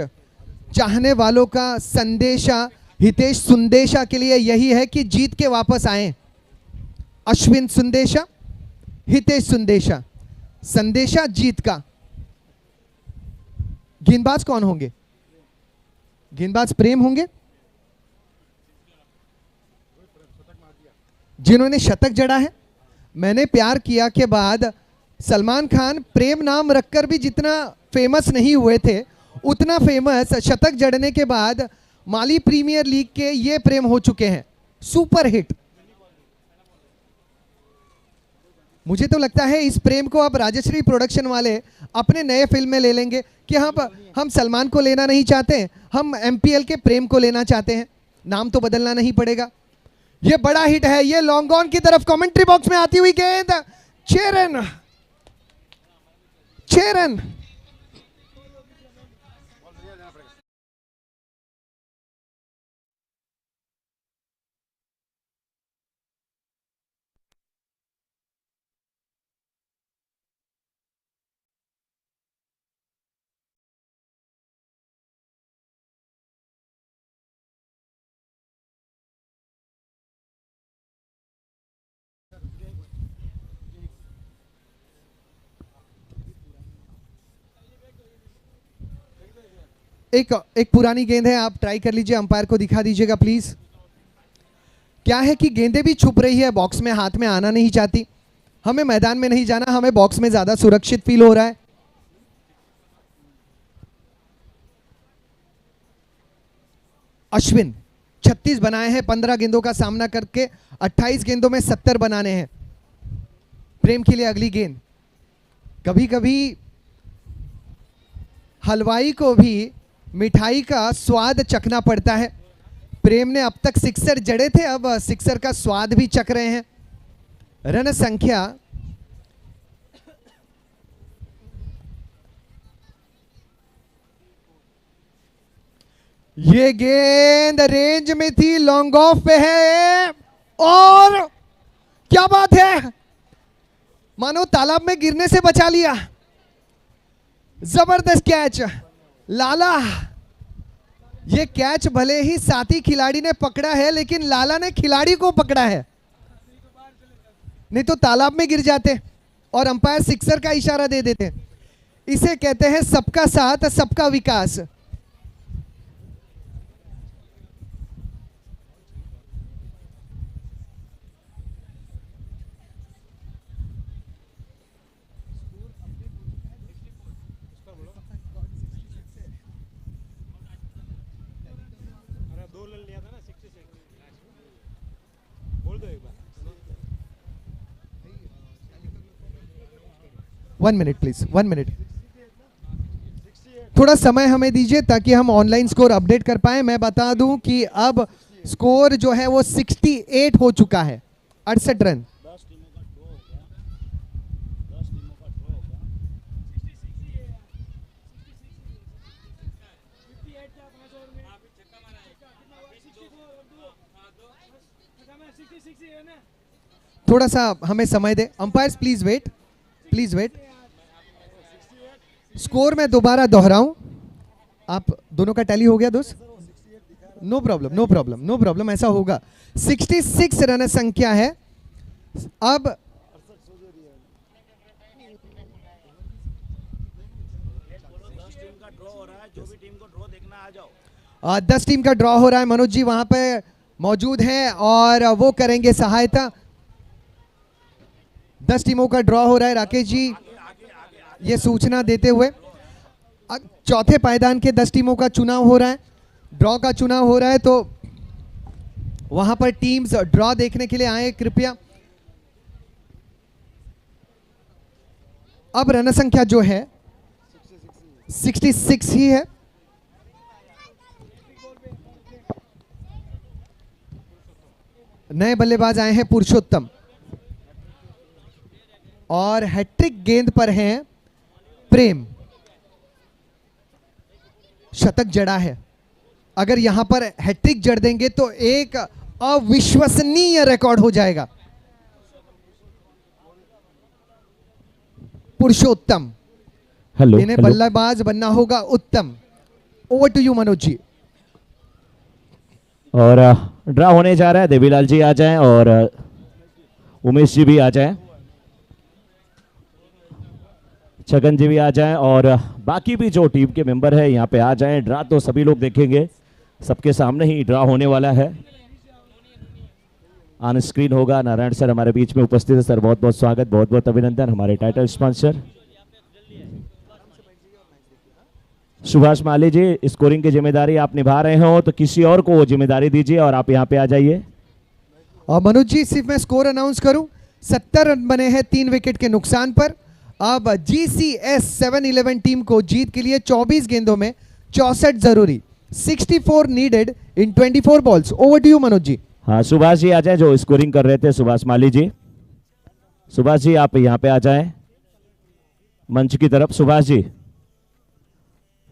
चाहने वालों का संदेशा हितेश सुंदेशा के लिए यही है कि जीत के वापस आए। अश्विन सुंदेशा, हितेश सुंदेशा, संदेशा जीत का। गेंदबाज कौन होंगे? गेंदबाज प्रेम होंगे, जिन्होंने शतक जड़ा है। मैंने प्यार किया के बाद सलमान खान प्रेम नाम रखकर भी जितना फेमस नहीं हुए थे, उतना फेमस शतक जड़ने के बाद माली प्रीमियर लीग के ये प्रेम हो चुके हैं। Super hit. मुझे तो लगता है इस प्रेम को अब राजश्री प्रोडक्शन वाले अपने नए फिल्म में ले लेंगे कि हम सलमान को लेना नहीं चाहते, हम MPL के प्रेम को लेना चाहते हैं। नाम तो बदलना नहीं पड़ेगा। ये बड़ा हिट है, ये लॉन्ग ऑन की तरफ कमेंट्री बॉक्स में आती हुई गेंद। 6 रन, 6 रन। एक पुरानी गेंद है, आप ट्राई कर लीजिए, अंपायर को दिखा दीजिएगा प्लीज। क्या है कि गेंदें भी छुप रही है, बॉक्स में हाथ में आना नहीं चाहती। हमें मैदान में नहीं जाना, हमें बॉक्स में ज्यादा सुरक्षित फील हो रहा है। अश्विन 36 बनाए हैं 15 गेंदों का सामना करके, 28 गेंदों में 70 बनाने हैं। प्रेम के लिए अगली गेंद। कभी कभी हलवाई को भी मिठाई का स्वाद चखना पड़ता है। प्रेम ने अब तक सिक्सर जड़े थे, अब सिक्सर का स्वाद भी चख रहे हैं। रन संख्या ये गेंद रेंज में थी, लॉन्ग ऑफ पे है और क्या बात है, मानो तालाब में गिरने से बचा लिया। जबरदस्त कैच लाला। ये कैच भले ही साथी खिलाड़ी ने पकड़ा है, लेकिन लाला ने खिलाड़ी को पकड़ा है, नहीं तो तालाब में गिर जाते और अंपायर सिक्सर का इशारा दे देते। इसे कहते हैं सबका साथ सबका विकास। वन मिनट प्लीज, 1 मिनट, थोड़ा समय हमें दीजिए ताकि हम ऑनलाइन स्कोर अपडेट कर पाए। मैं बता दूं कि अब स्कोर जो है वो 68 हो चुका है, 68 रन। थोड़ा सा हमें समय दे umpires, please wait, please wait. Score मैं दोबारा दोहराऊं, आप दोनों का टैली हो गया दोस्त? No problem, no problem, no problem, ऐसा होगा। 66 रन संख्या है। अब 10 टीम का ड्रॉ हो रहा है। मनोज जी वहां पे मौजूद हैं और वो करेंगे सहायता। 10 टीमों का ड्रॉ हो रहा है। राकेश जी ये सूचना देते हुए, चौथे पायदान के 10 टीमों का चुनाव हो रहा है, ड्रॉ का चुनाव हो रहा है, तो वहां पर टीम्स ड्रॉ देखने के लिए आए कृपया। अब रन संख्या जो है 66 ही है। नए बल्लेबाज आए हैं पुरुषोत्तम और हैट्रिक गेंद पर हैं प्रेम। शतक जड़ा है, अगर यहां पर हैट्रिक जड़ देंगे तो एक अविश्वसनीय रिकॉर्ड हो जाएगा। पुरुषोत्तम, हेलो, इन्हें बल्लेबाज बनना होगा उत्तम। ओवर टू यू मनोज जी। और ड्रा होने जा रहा है। देवीलाल जी आ जाएं और उमेश जी भी आ जाएं, छगन जी भी आ जाएं और बाकी भी जो टीम के मेंबर है यहाँ पे आ जाएं। ड्रा तो सभी लोग देखेंगे, सबके सामने ही ड्रा होने वाला है, ऑन स्क्रीन होगा। नारायण सर हमारे बीच में उपस्थित है, सर बहुत बहुत स्वागत, बहुत बहुत अभिनंदन। हमारे टाइटल स्पॉन्सर सुभाष माली जी, स्कोरिंग की जिम्मेदारी आप निभा रहे हो तो किसी और को वो जिम्मेदारी दीजिए और आप यहाँ पे आ जाइए। और मनोज जी सिर्फ मैं स्कोर अनाउंस करूं, 70 रन बने हैं 3 विकेट के नुकसान पर। अब GCS 711 टीम को जीत के लिए 24 गेंदों में 64 जरूरी, 64 needed in 24 balls. Over to you Manoj ji. हाँ, सुभाष जी आ जाए जो स्कोरिंग कर रहे थे, सुभाष माली जी। सुभाष जी आप यहाँ पे आ जाएं मंच की तरफ। सुभाष जी,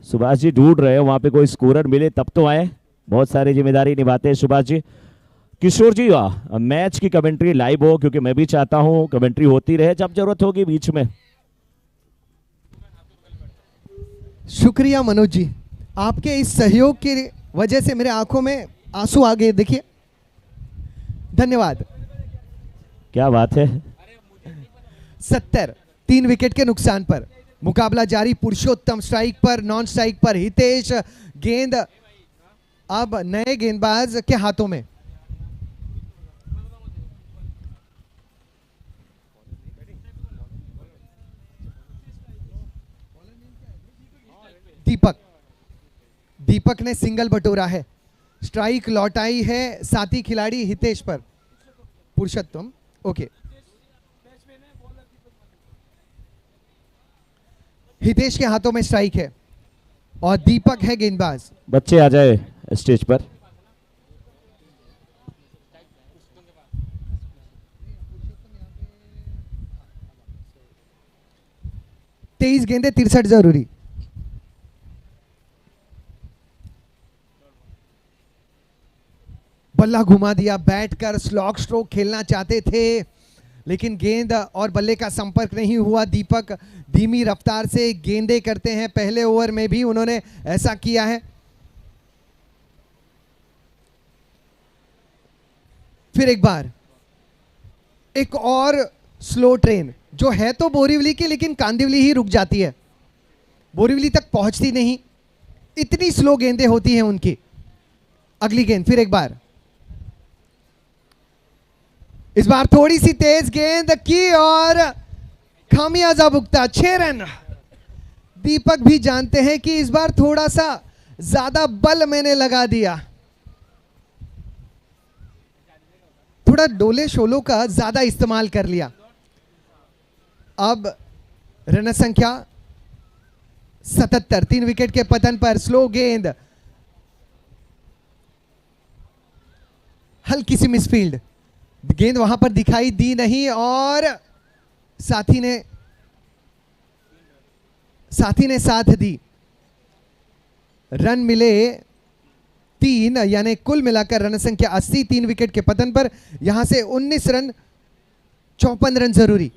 सुभाष जी ढूंढ रहे हो वहां पे कोई स्कोरर मिले तब तो आए, बहुत सारी जिम्मेदारी निभाते हैं सुभाष जी। किशोर जी मैच की कमेंट्री लाइव हो, क्योंकि मैं भी चाहता हूं कमेंट्री होती रहे, जब जरूरत होगी बीच में। शुक्रिया मनोज जी, आपके इस सहयोग की वजह से मेरे आंखों में आंसू आ गए, देखिए, धन्यवाद। क्या बात है। 70, 3 विकेट के नुकसान पर मुकाबला जारी। पुरुषोत्तम स्ट्राइक पर, नॉन स्ट्राइक पर हितेश। गेंद अब नए गेंदबाज के हाथों में। दीपक, दीपक ने सिंगल बटोरा है, स्ट्राइक लौटाई है साथी खिलाड़ी हितेश पर, पुरुषोत्तम, ओके, हितेश के हाथों में स्ट्राइक है और दीपक है गेंदबाज। बच्चे आ जाए स्टेज पर। तेईस गेंदे 63 जरूरी। बल्ला घुमा दिया, बैठकर स्लॉग स्ट्रोक खेलना चाहते थे लेकिन गेंद और बल्ले का संपर्क नहीं हुआ। दीपक धीमी रफ्तार से गेंदे करते हैं, पहले ओवर में भी उन्होंने ऐसा किया है। फिर एक बार एक और स्लो ट्रेन जो है तो बोरीवली की, लेकिन कांदिवली ही रुक जाती है, बोरीवली तक पहुंचती नहीं, इतनी स्लो गेंदें होती हैं उनकी। अगली गेंद फिर एक बार, इस बार थोड़ी सी तेज गेंद की और खामियाजा भुगता, 6 रन। दीपक भी जानते हैं कि इस बार थोड़ा सा ज्यादा बल मैंने लगा दिया, थोड़ा डोले शोलों का ज्यादा इस्तेमाल कर लिया। अब रन संख्या 77, 3 विकेट के पतन पर स्लो गेंद, हल्की सी मिसफील्ड, गेंद वहां पर दिखाई दी नहीं और साथी ने साथ दी। रन मिले 3, यानी कुल मिलाकर रन संख्या 80, 3 विकेट के पतन पर। यहां से 19 रन, 54 रन जरूरी।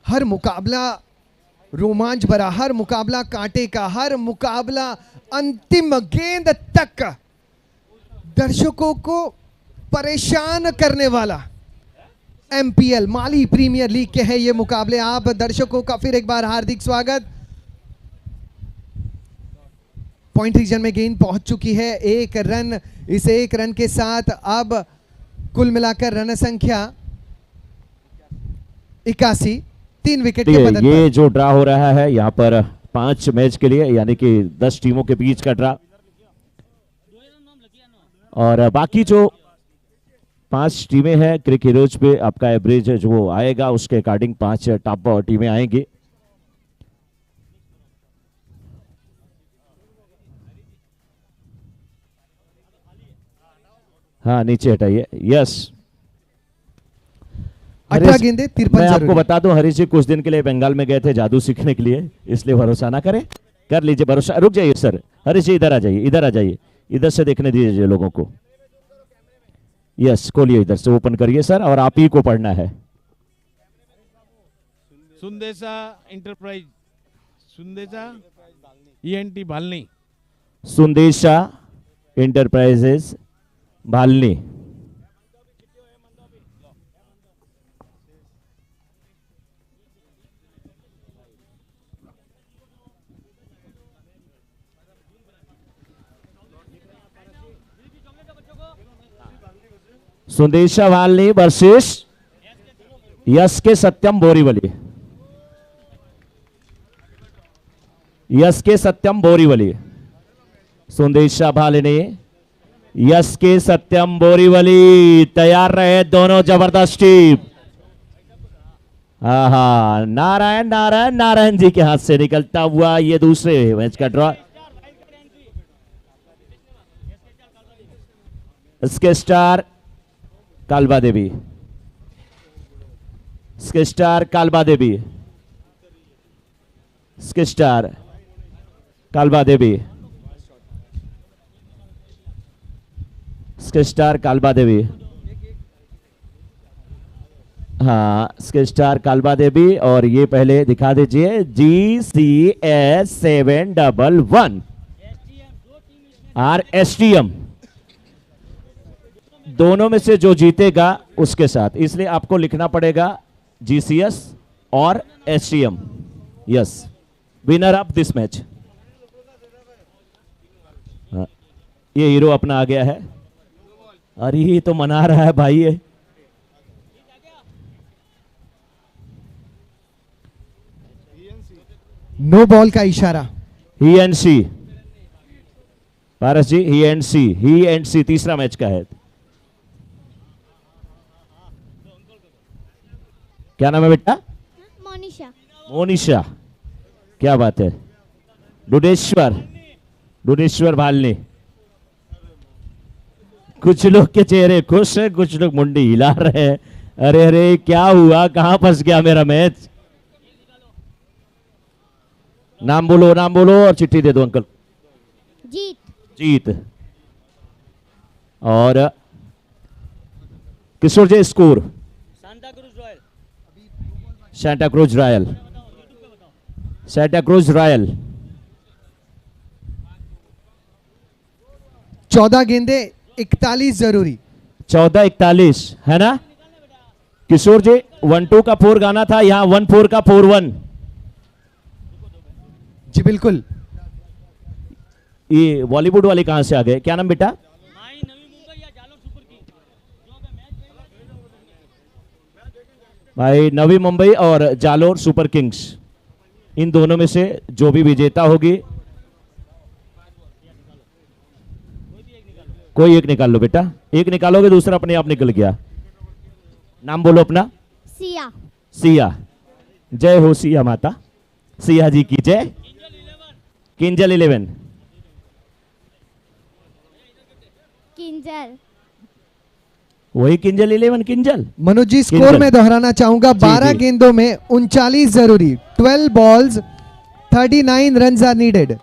हर मुकाबला रोमांच भरा, हर मुकाबला कांटे का, हर मुकाबला अंतिम गेंद तक दर्शकों को परेशान करने वाला। एमपीएल माली प्रीमियर लीग के हैं ये मुकाबले। आप दर्शकों का फिर एक बार हार्दिक स्वागत। पॉइंट रीजन में गेंद पहुंच चुकी है, 1 रन। इस 1 रन के साथ अब कुल मिलाकर रन संख्या 81, 3 विकेट के पतन ये पर। जो ड्रा हो रहा है यहाँ पर 5 मैच के लिए, यानी कि 10 टीमों के बीच का ड्रा, और बाकी जो 5 टीमें हैं क्रिक हीरोज पे आपका एवरेज जो आएगा उसके अकॉर्डिंग 5 टॉप टीमें आएंगी। हाँ नीचे हटाइए, यस। 18 गेंदे 53 मैं आपको जरूरी। बता दूं, हरीश जी कुछ दिन के लिए बंगाल में गए थे जादू सीखने के लिए, इसलिए भरोसा ना करें, कर लीजिए भरोसा। रुक जाइए सर, हरीश जी इधर आ जाइए, इधर आ जाइए, इधर से देखने दीजिए लोगों को। यस खोलिए, इधर से ओपन करिए सर, और आप ही को पढ़ना है। Sundesa enterprise, Sundesa ENT Bhalni, Sundesha enterprises Bhalni. Sundesha Bhalni versus S K Satyam Borivali. Yes K Satyam Borivali. सुंदेशा भालनी, yes K Satyam Borivali. तैयार रहे दोनों, जबरदस्त टीम। हाँ, नारायण नारायण नारायण जी के हाथ से निकलता हुआ ये दूसरे मैच का ड्रॉ। इसके स्टार कालबा देवी, इसके स्टार कालबा देवी, इसके स्टार कालबा देवी, इसके स्टार कालबा देवी। हाँ, इसके स्टार कालबा देवी। और ये पहले दिखा दीजिए, GCS711 RSTM, दोनों में से जो जीतेगा उसके साथ, इसलिए आपको लिखना पड़ेगा GCS और STM। Yes, winner of this match. ये हीरो अपना आ गया है। अरे ये तो मना रहा है भाई ये। नो बॉल का इशारा, ही and C, Paras ji, he and सी तीसरा मैच का है। क्या नाम है बेटा? मोनिशा। मोनिशा, क्या बात है। डुडेश्वर भालनी। कुछ लोग के चेहरे खुश है, कुछ लोग मुंडी हिला रहे हैं। अरे अरे क्या हुआ, कहां फंस गया मेरा मैच? नाम बोलो और चिट्ठी दे दो अंकल। जीत। जीत। और Kishore ji score? Santacruz Royal. Santacruz Royal 14 गेंदे 41 जरूरी। 14-41 है ना किशोर जी? 1-2 का 4 गाना था, यहां 1-4 का 4-1। जी बिल्कुल। ये बॉलीवुड वाले कहां से आ गए? क्या नाम बेटा? भाई नवी मुंबई और जालोर सुपर किंग्स, इन दोनों में से जो भी विजेता होगी, कोई एक निकाल लो बेटा। एक निकालोगे दूसरा अपने आप निकल गया। नाम बोलो अपना। सिया। सिया। जय हो सिया माता, सिया जी की जय। किंजल 11। किंजल। वही किंजल 11 किंजल। मनोज जी स्कोर किंजल। में दोहराना चाहूंगा, 12 जी। गेंदों में 39 जरूरी। 12 बॉल्स 39 रन्स आर नीडेड।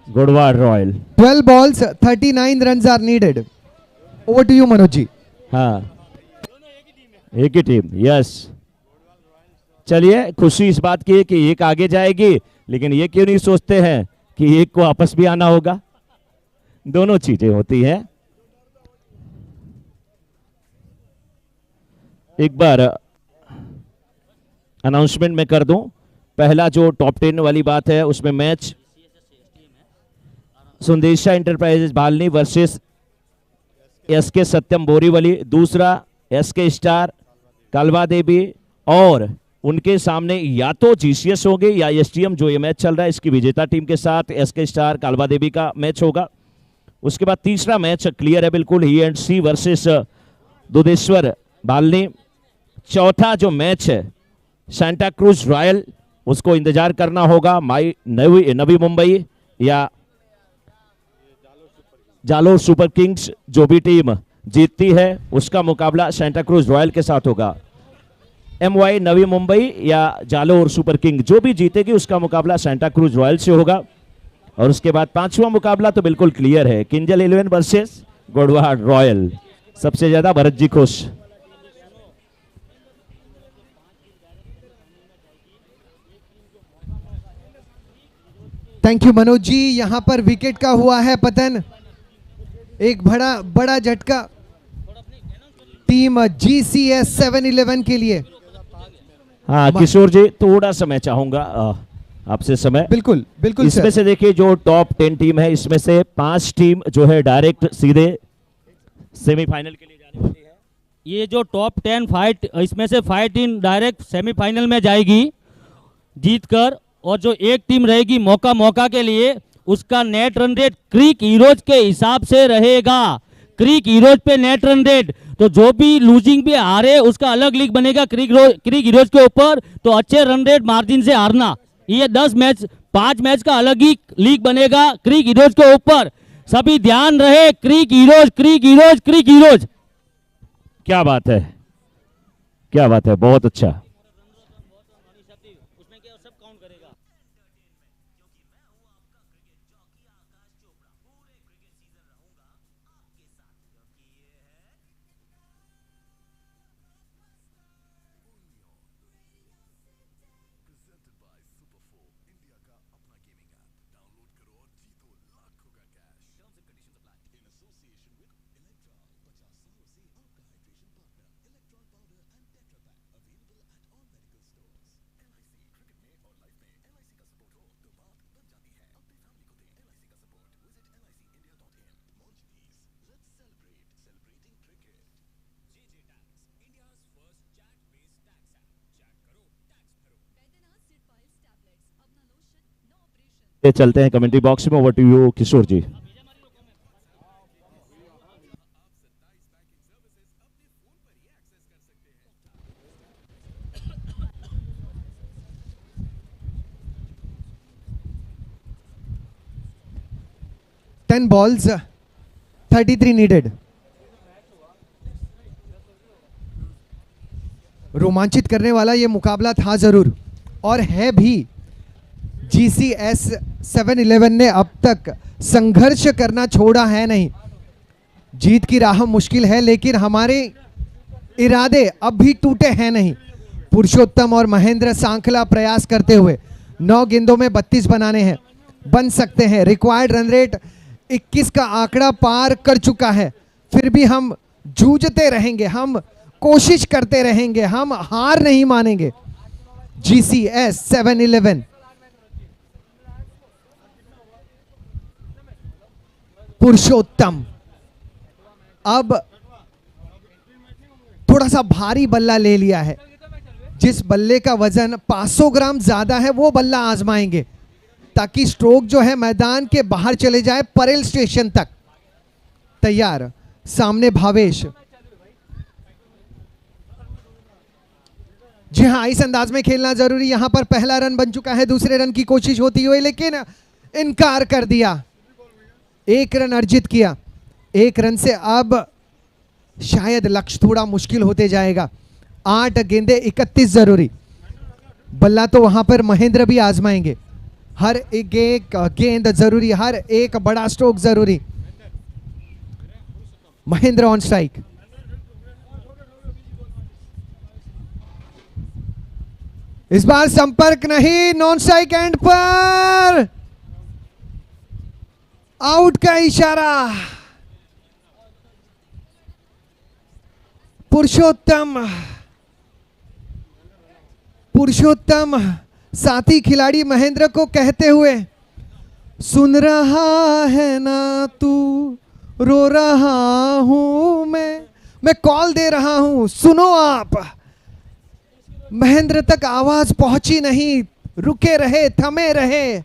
गुडवाड़ Royal. 12 balls 39 runs are needed. Over to you Manoj ji. हाँ एक ही टीम, यस। चलिए खुशी इस बात की है कि एक आगे जाएगी, लेकिन ये क्यों नहीं सोचते हैं कि एक को वापस भी आना होगा? दोनों चीजें होती हैं। एक बार अनाउंसमेंट में कर दूं, पहला जो टॉप 10 वाली बात है उसमें मैच सुंदेशा इंटरप्राइजेज भालनी वर्सेस एसके सत्यम बोरीवली, दूसरा एसके स्टार कालवा देवी, और उनके सामने या तो जीसीएस होंगे या एसटीएम। जो ये मैच चल रहा है इसकी विजेता टीम के साथ एसके स्टार कालवा देवी का मैच होगा। उसके बाद तीसरा मैच क्लियर है बिल्कुल, ही एंड सी वर्सेस दुधेश्वर भालनी। चौथा जो मैच है सेंटा क्रूज रॉयल, उसको इंतजार करना होगा नवी मुंबई या जालोर सुपर किंग्स। जो भी टीम जीतती है उसका मुकाबला सेंटा क्रूज रॉयल के साथ होगा। MY नवी मुंबई या जालोर सुपर किंग जो भी जीतेगी उसका मुकाबला सेंटा क्रूज रॉयल से होगा। और उसके बाद पांचवा मुकाबला तो बिल्कुल क्लियर है, किंजल 11 वर्सेस गोडवाड़ रॉयल। सबसे ज्यादा भरत जी खुश। थैंक यू मनोज जी। यहां पर विकेट का हुआ है पतन। एक बड़ा झटका टीम GCS 711 के लिए। हाँ किशोर जी थोड़ा सा मैं चाहूंगा आपसे समय। बिल्कुल बिल्कुल इसमें सर। से देखिए जो टॉप 10 टीम है इसमें से 5 टीम जो है डायरेक्ट सीधे सेमीफाइनल के लिए जाने वाली है। ये जो टॉप 10 फाइट, इसमें से 5 टीम डायरेक्ट सेमीफाइनल में जाएगी जीतकर, और जो एक टीम रहेगी मौका के लिए, उसका नेट रन रेट क्रिक हीरोज के हिसाब से रहेगा। क्रिक हीरोज पे नेट रन रेट, तो जो भी लूजिंग पे हारे उसका अलग लीग बनेगा क्रिक हीरोज के ऊपर। तो अच्छे रन रेट मार्जिन से हारना, ये 5 मैच का अलग ही लीग बनेगा क्रिक हीरोज के ऊपर। सभी ध्यान रहे, क्रिक हीरोज। क्या बात है, क्या बात है, बहुत अच्छा। चलते हैं कमेंट्री बॉक्स में। Over to you Kishore ji. Ten balls 33 needed. रोमांचित करने वाला ये मुकाबला था जरूर और है भी। GCS 7-11 ने अब तक संघर्ष करना छोड़ा है नहीं। जीत की राह मुश्किल है लेकिन हमारे इरादे अब भी टूटे हैं नहीं। पुरुषोत्तम और महेंद्र सांखला प्रयास करते हुए 9 गेंदों में 32 बनाने हैं, बन सकते हैं। रिक्वायर्ड रन रेट 21 का आंकड़ा पार कर चुका है। फिर भी हम जूझते रहेंगे, हम कोशिश करते रहेंगे, हम हार नहीं मानेंगे। GCS 7-11 पुरुषोत्तम अब थोड़ा सा भारी बल्ला ले लिया है। जिस बल्ले का वजन 500 ग्राम ज्यादा है वो बल्ला आजमाएंगे ताकि स्ट्रोक जो है मैदान के बाहर चले जाए परेल स्टेशन तक। तैयार, सामने भावेश। जी हाँ, इस अंदाज में खेलना जरूरी। यहां पर पहला रन बन चुका है, दूसरे रन की कोशिश होती हुई लेकिन इनकार कर दिया। 1 रन अर्जित किया। 1 रन से अब शायद लक्ष्य थोड़ा मुश्किल होते जाएगा। 8 गेंदे 31 जरूरी। बल्ला तो वहां पर महेंद्र भी आजमाएंगे। हर एक गेंद जरूरी, हर एक बड़ा स्ट्रोक जरूरी। Mahendra on strike. इस बार संपर्क नहीं, नॉन स्ट्राइक एंड पर आउट का इशारा। पुरुषोत्तम साथी खिलाड़ी महेंद्र को कहते हुए, सुन रहा है ना तू, रो रहा हूं मैं कॉल दे रहा हूं, सुनो आप। महेंद्र तक आवाज पहुंची नहीं, रुके रहे, थमे रहे।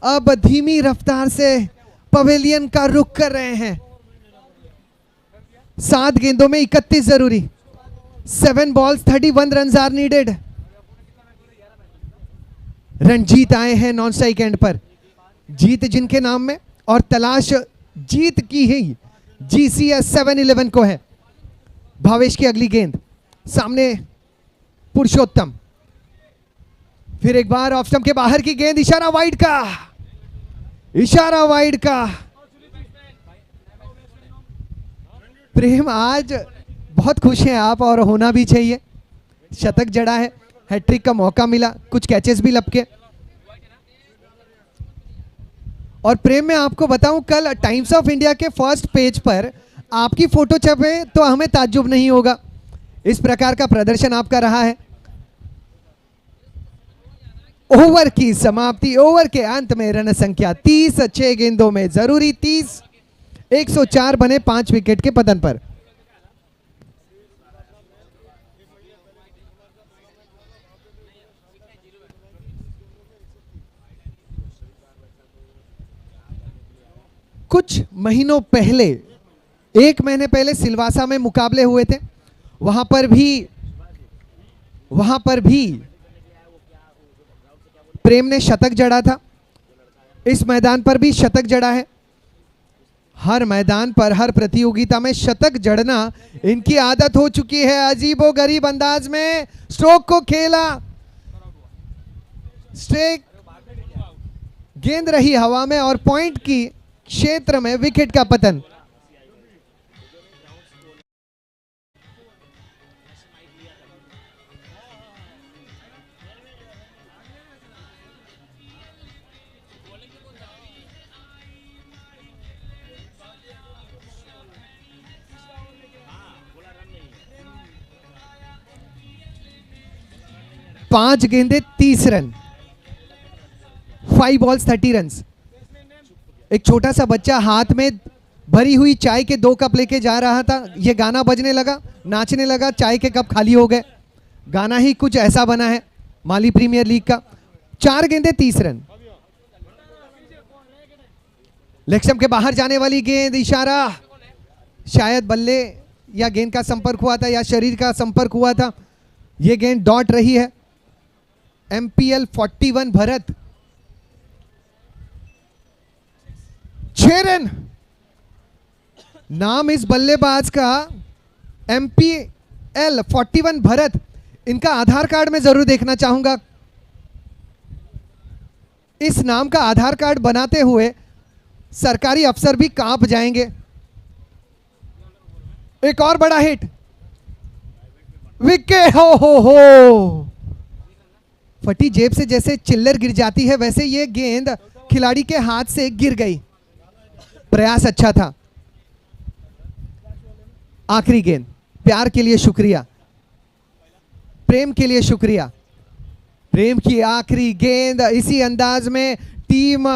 अब धीमी रफ्तार से पवेलियन का रुख कर रहे हैं। 7 गेंदों में 31 जरूरी। 7 balls 31 run are needed. Ranjit आए हैं नॉन स्ट्राइक एंड पर। जीत जिनके नाम में और तलाश जीत की ही GCS 7-11 को है। भावेश की अगली गेंद, सामने पुरुषोत्तम। फिर एक बार ऑफ स्टंप के बाहर की गेंद, इशारा वाइड का, इशारा वाइड का। प्रेम आज बहुत खुश हैं आप और होना भी चाहिए। शतक जड़ा है, हैट्रिक का मौका मिला, कुछ कैचेस भी लपके। और प्रेम मैं आपको बताऊं, कल टाइम्स ऑफ इंडिया के फर्स्ट पेज पर आपकी फोटो छपे तो हमें ताज्जुब नहीं होगा। इस प्रकार का प्रदर्शन आपका रहा है। ओवर की समाप्ति, ओवर के अंत में रन संख्या 30, 6 गेंदों में जरूरी 30, 104 बने 5 विकेट के पतन पर। कुछ महीनों पहले, 1 महीने पहले सिलवासा में मुकाबले हुए थे। वहां पर भी प्रेम ने शतक जड़ा था। इस मैदान पर भी शतक जड़ा है। हर मैदान पर, हर प्रतियोगिता में शतक जड़ना इनकी आदत हो चुकी है। अजीबोगरीब अंदाज में स्ट्रोक को खेला, स्ट्रेक गेंद रही हवा में और पॉइंट की क्षेत्र में विकेट का पतन। पांच गेंदे 30 रन, 5 बॉल्स 30 रन। एक छोटा सा बच्चा हाथ में भरी हुई चाय के 2 कप लेके जा रहा था। ये गाना बजने लगा, नाचने लगा, चाय के कप खाली हो गए। गाना ही कुछ ऐसा बना है माली प्रीमियर लीग का। 4 गेंदे 30 रन। लेग स्टंप के बाहर जाने वाली गेंद, इशारा, शायद बल्ले या गेंद का संपर्क हुआ था या शरीर का संपर्क हुआ था। यह गेंद डॉट रही है। MPL 41 Bharat 6 run. नाम इस बल्लेबाज का MPL 41 भरत, इनका आधार कार्ड में जरूर देखना चाहूंगा। इस नाम का आधार कार्ड बनाते हुए सरकारी अफसर भी कांप जाएंगे। एक और बड़ा हिट, विकेट, हो फटी जेब से जैसे चिल्लर गिर जाती है वैसे ये गेंद खिलाड़ी के हाथ से गिर गई। प्रयास अच्छा था। आखिरी गेंद, प्यार के लिए शुक्रिया, प्रेम के लिए शुक्रिया। प्रेम की आखिरी गेंद, इसी अंदाज में टीम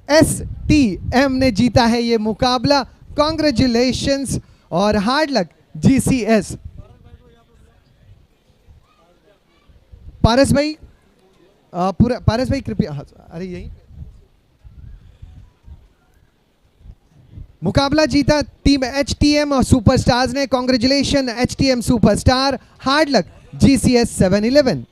STM ने जीता है ये मुकाबला। कांग्रेचुलेशंस और हार्ड लक GCS। पारस भाई, पूरा पारस भाई कृपया, अरे यही मुकाबला जीता टीम HTM सुपरस्टार्स ने। Congratulation HTM superstar, hard luck GCS 711।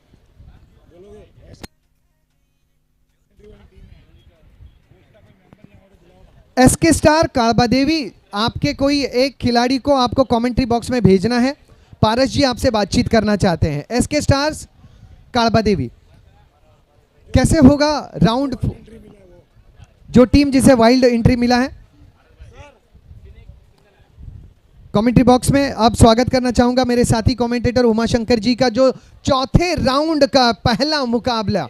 SK star Kalbadevi, आपके कोई एक खिलाड़ी को आपको कमेंट्री बॉक्स में भेजना है। पारस जी आपसे बातचीत करना चाहते हैं। SK स्टार्स कालबा देवी, कैसे होगा राउंड, जो टीम जिसे वाइल्ड एंट्री मिला है? कमेंट्री बॉक्स में अब स्वागत करना चाहूंगा मेरे साथी कमेंटेटर उमा शंकर जी का, जो चौथे राउंड का पहला मुकाबला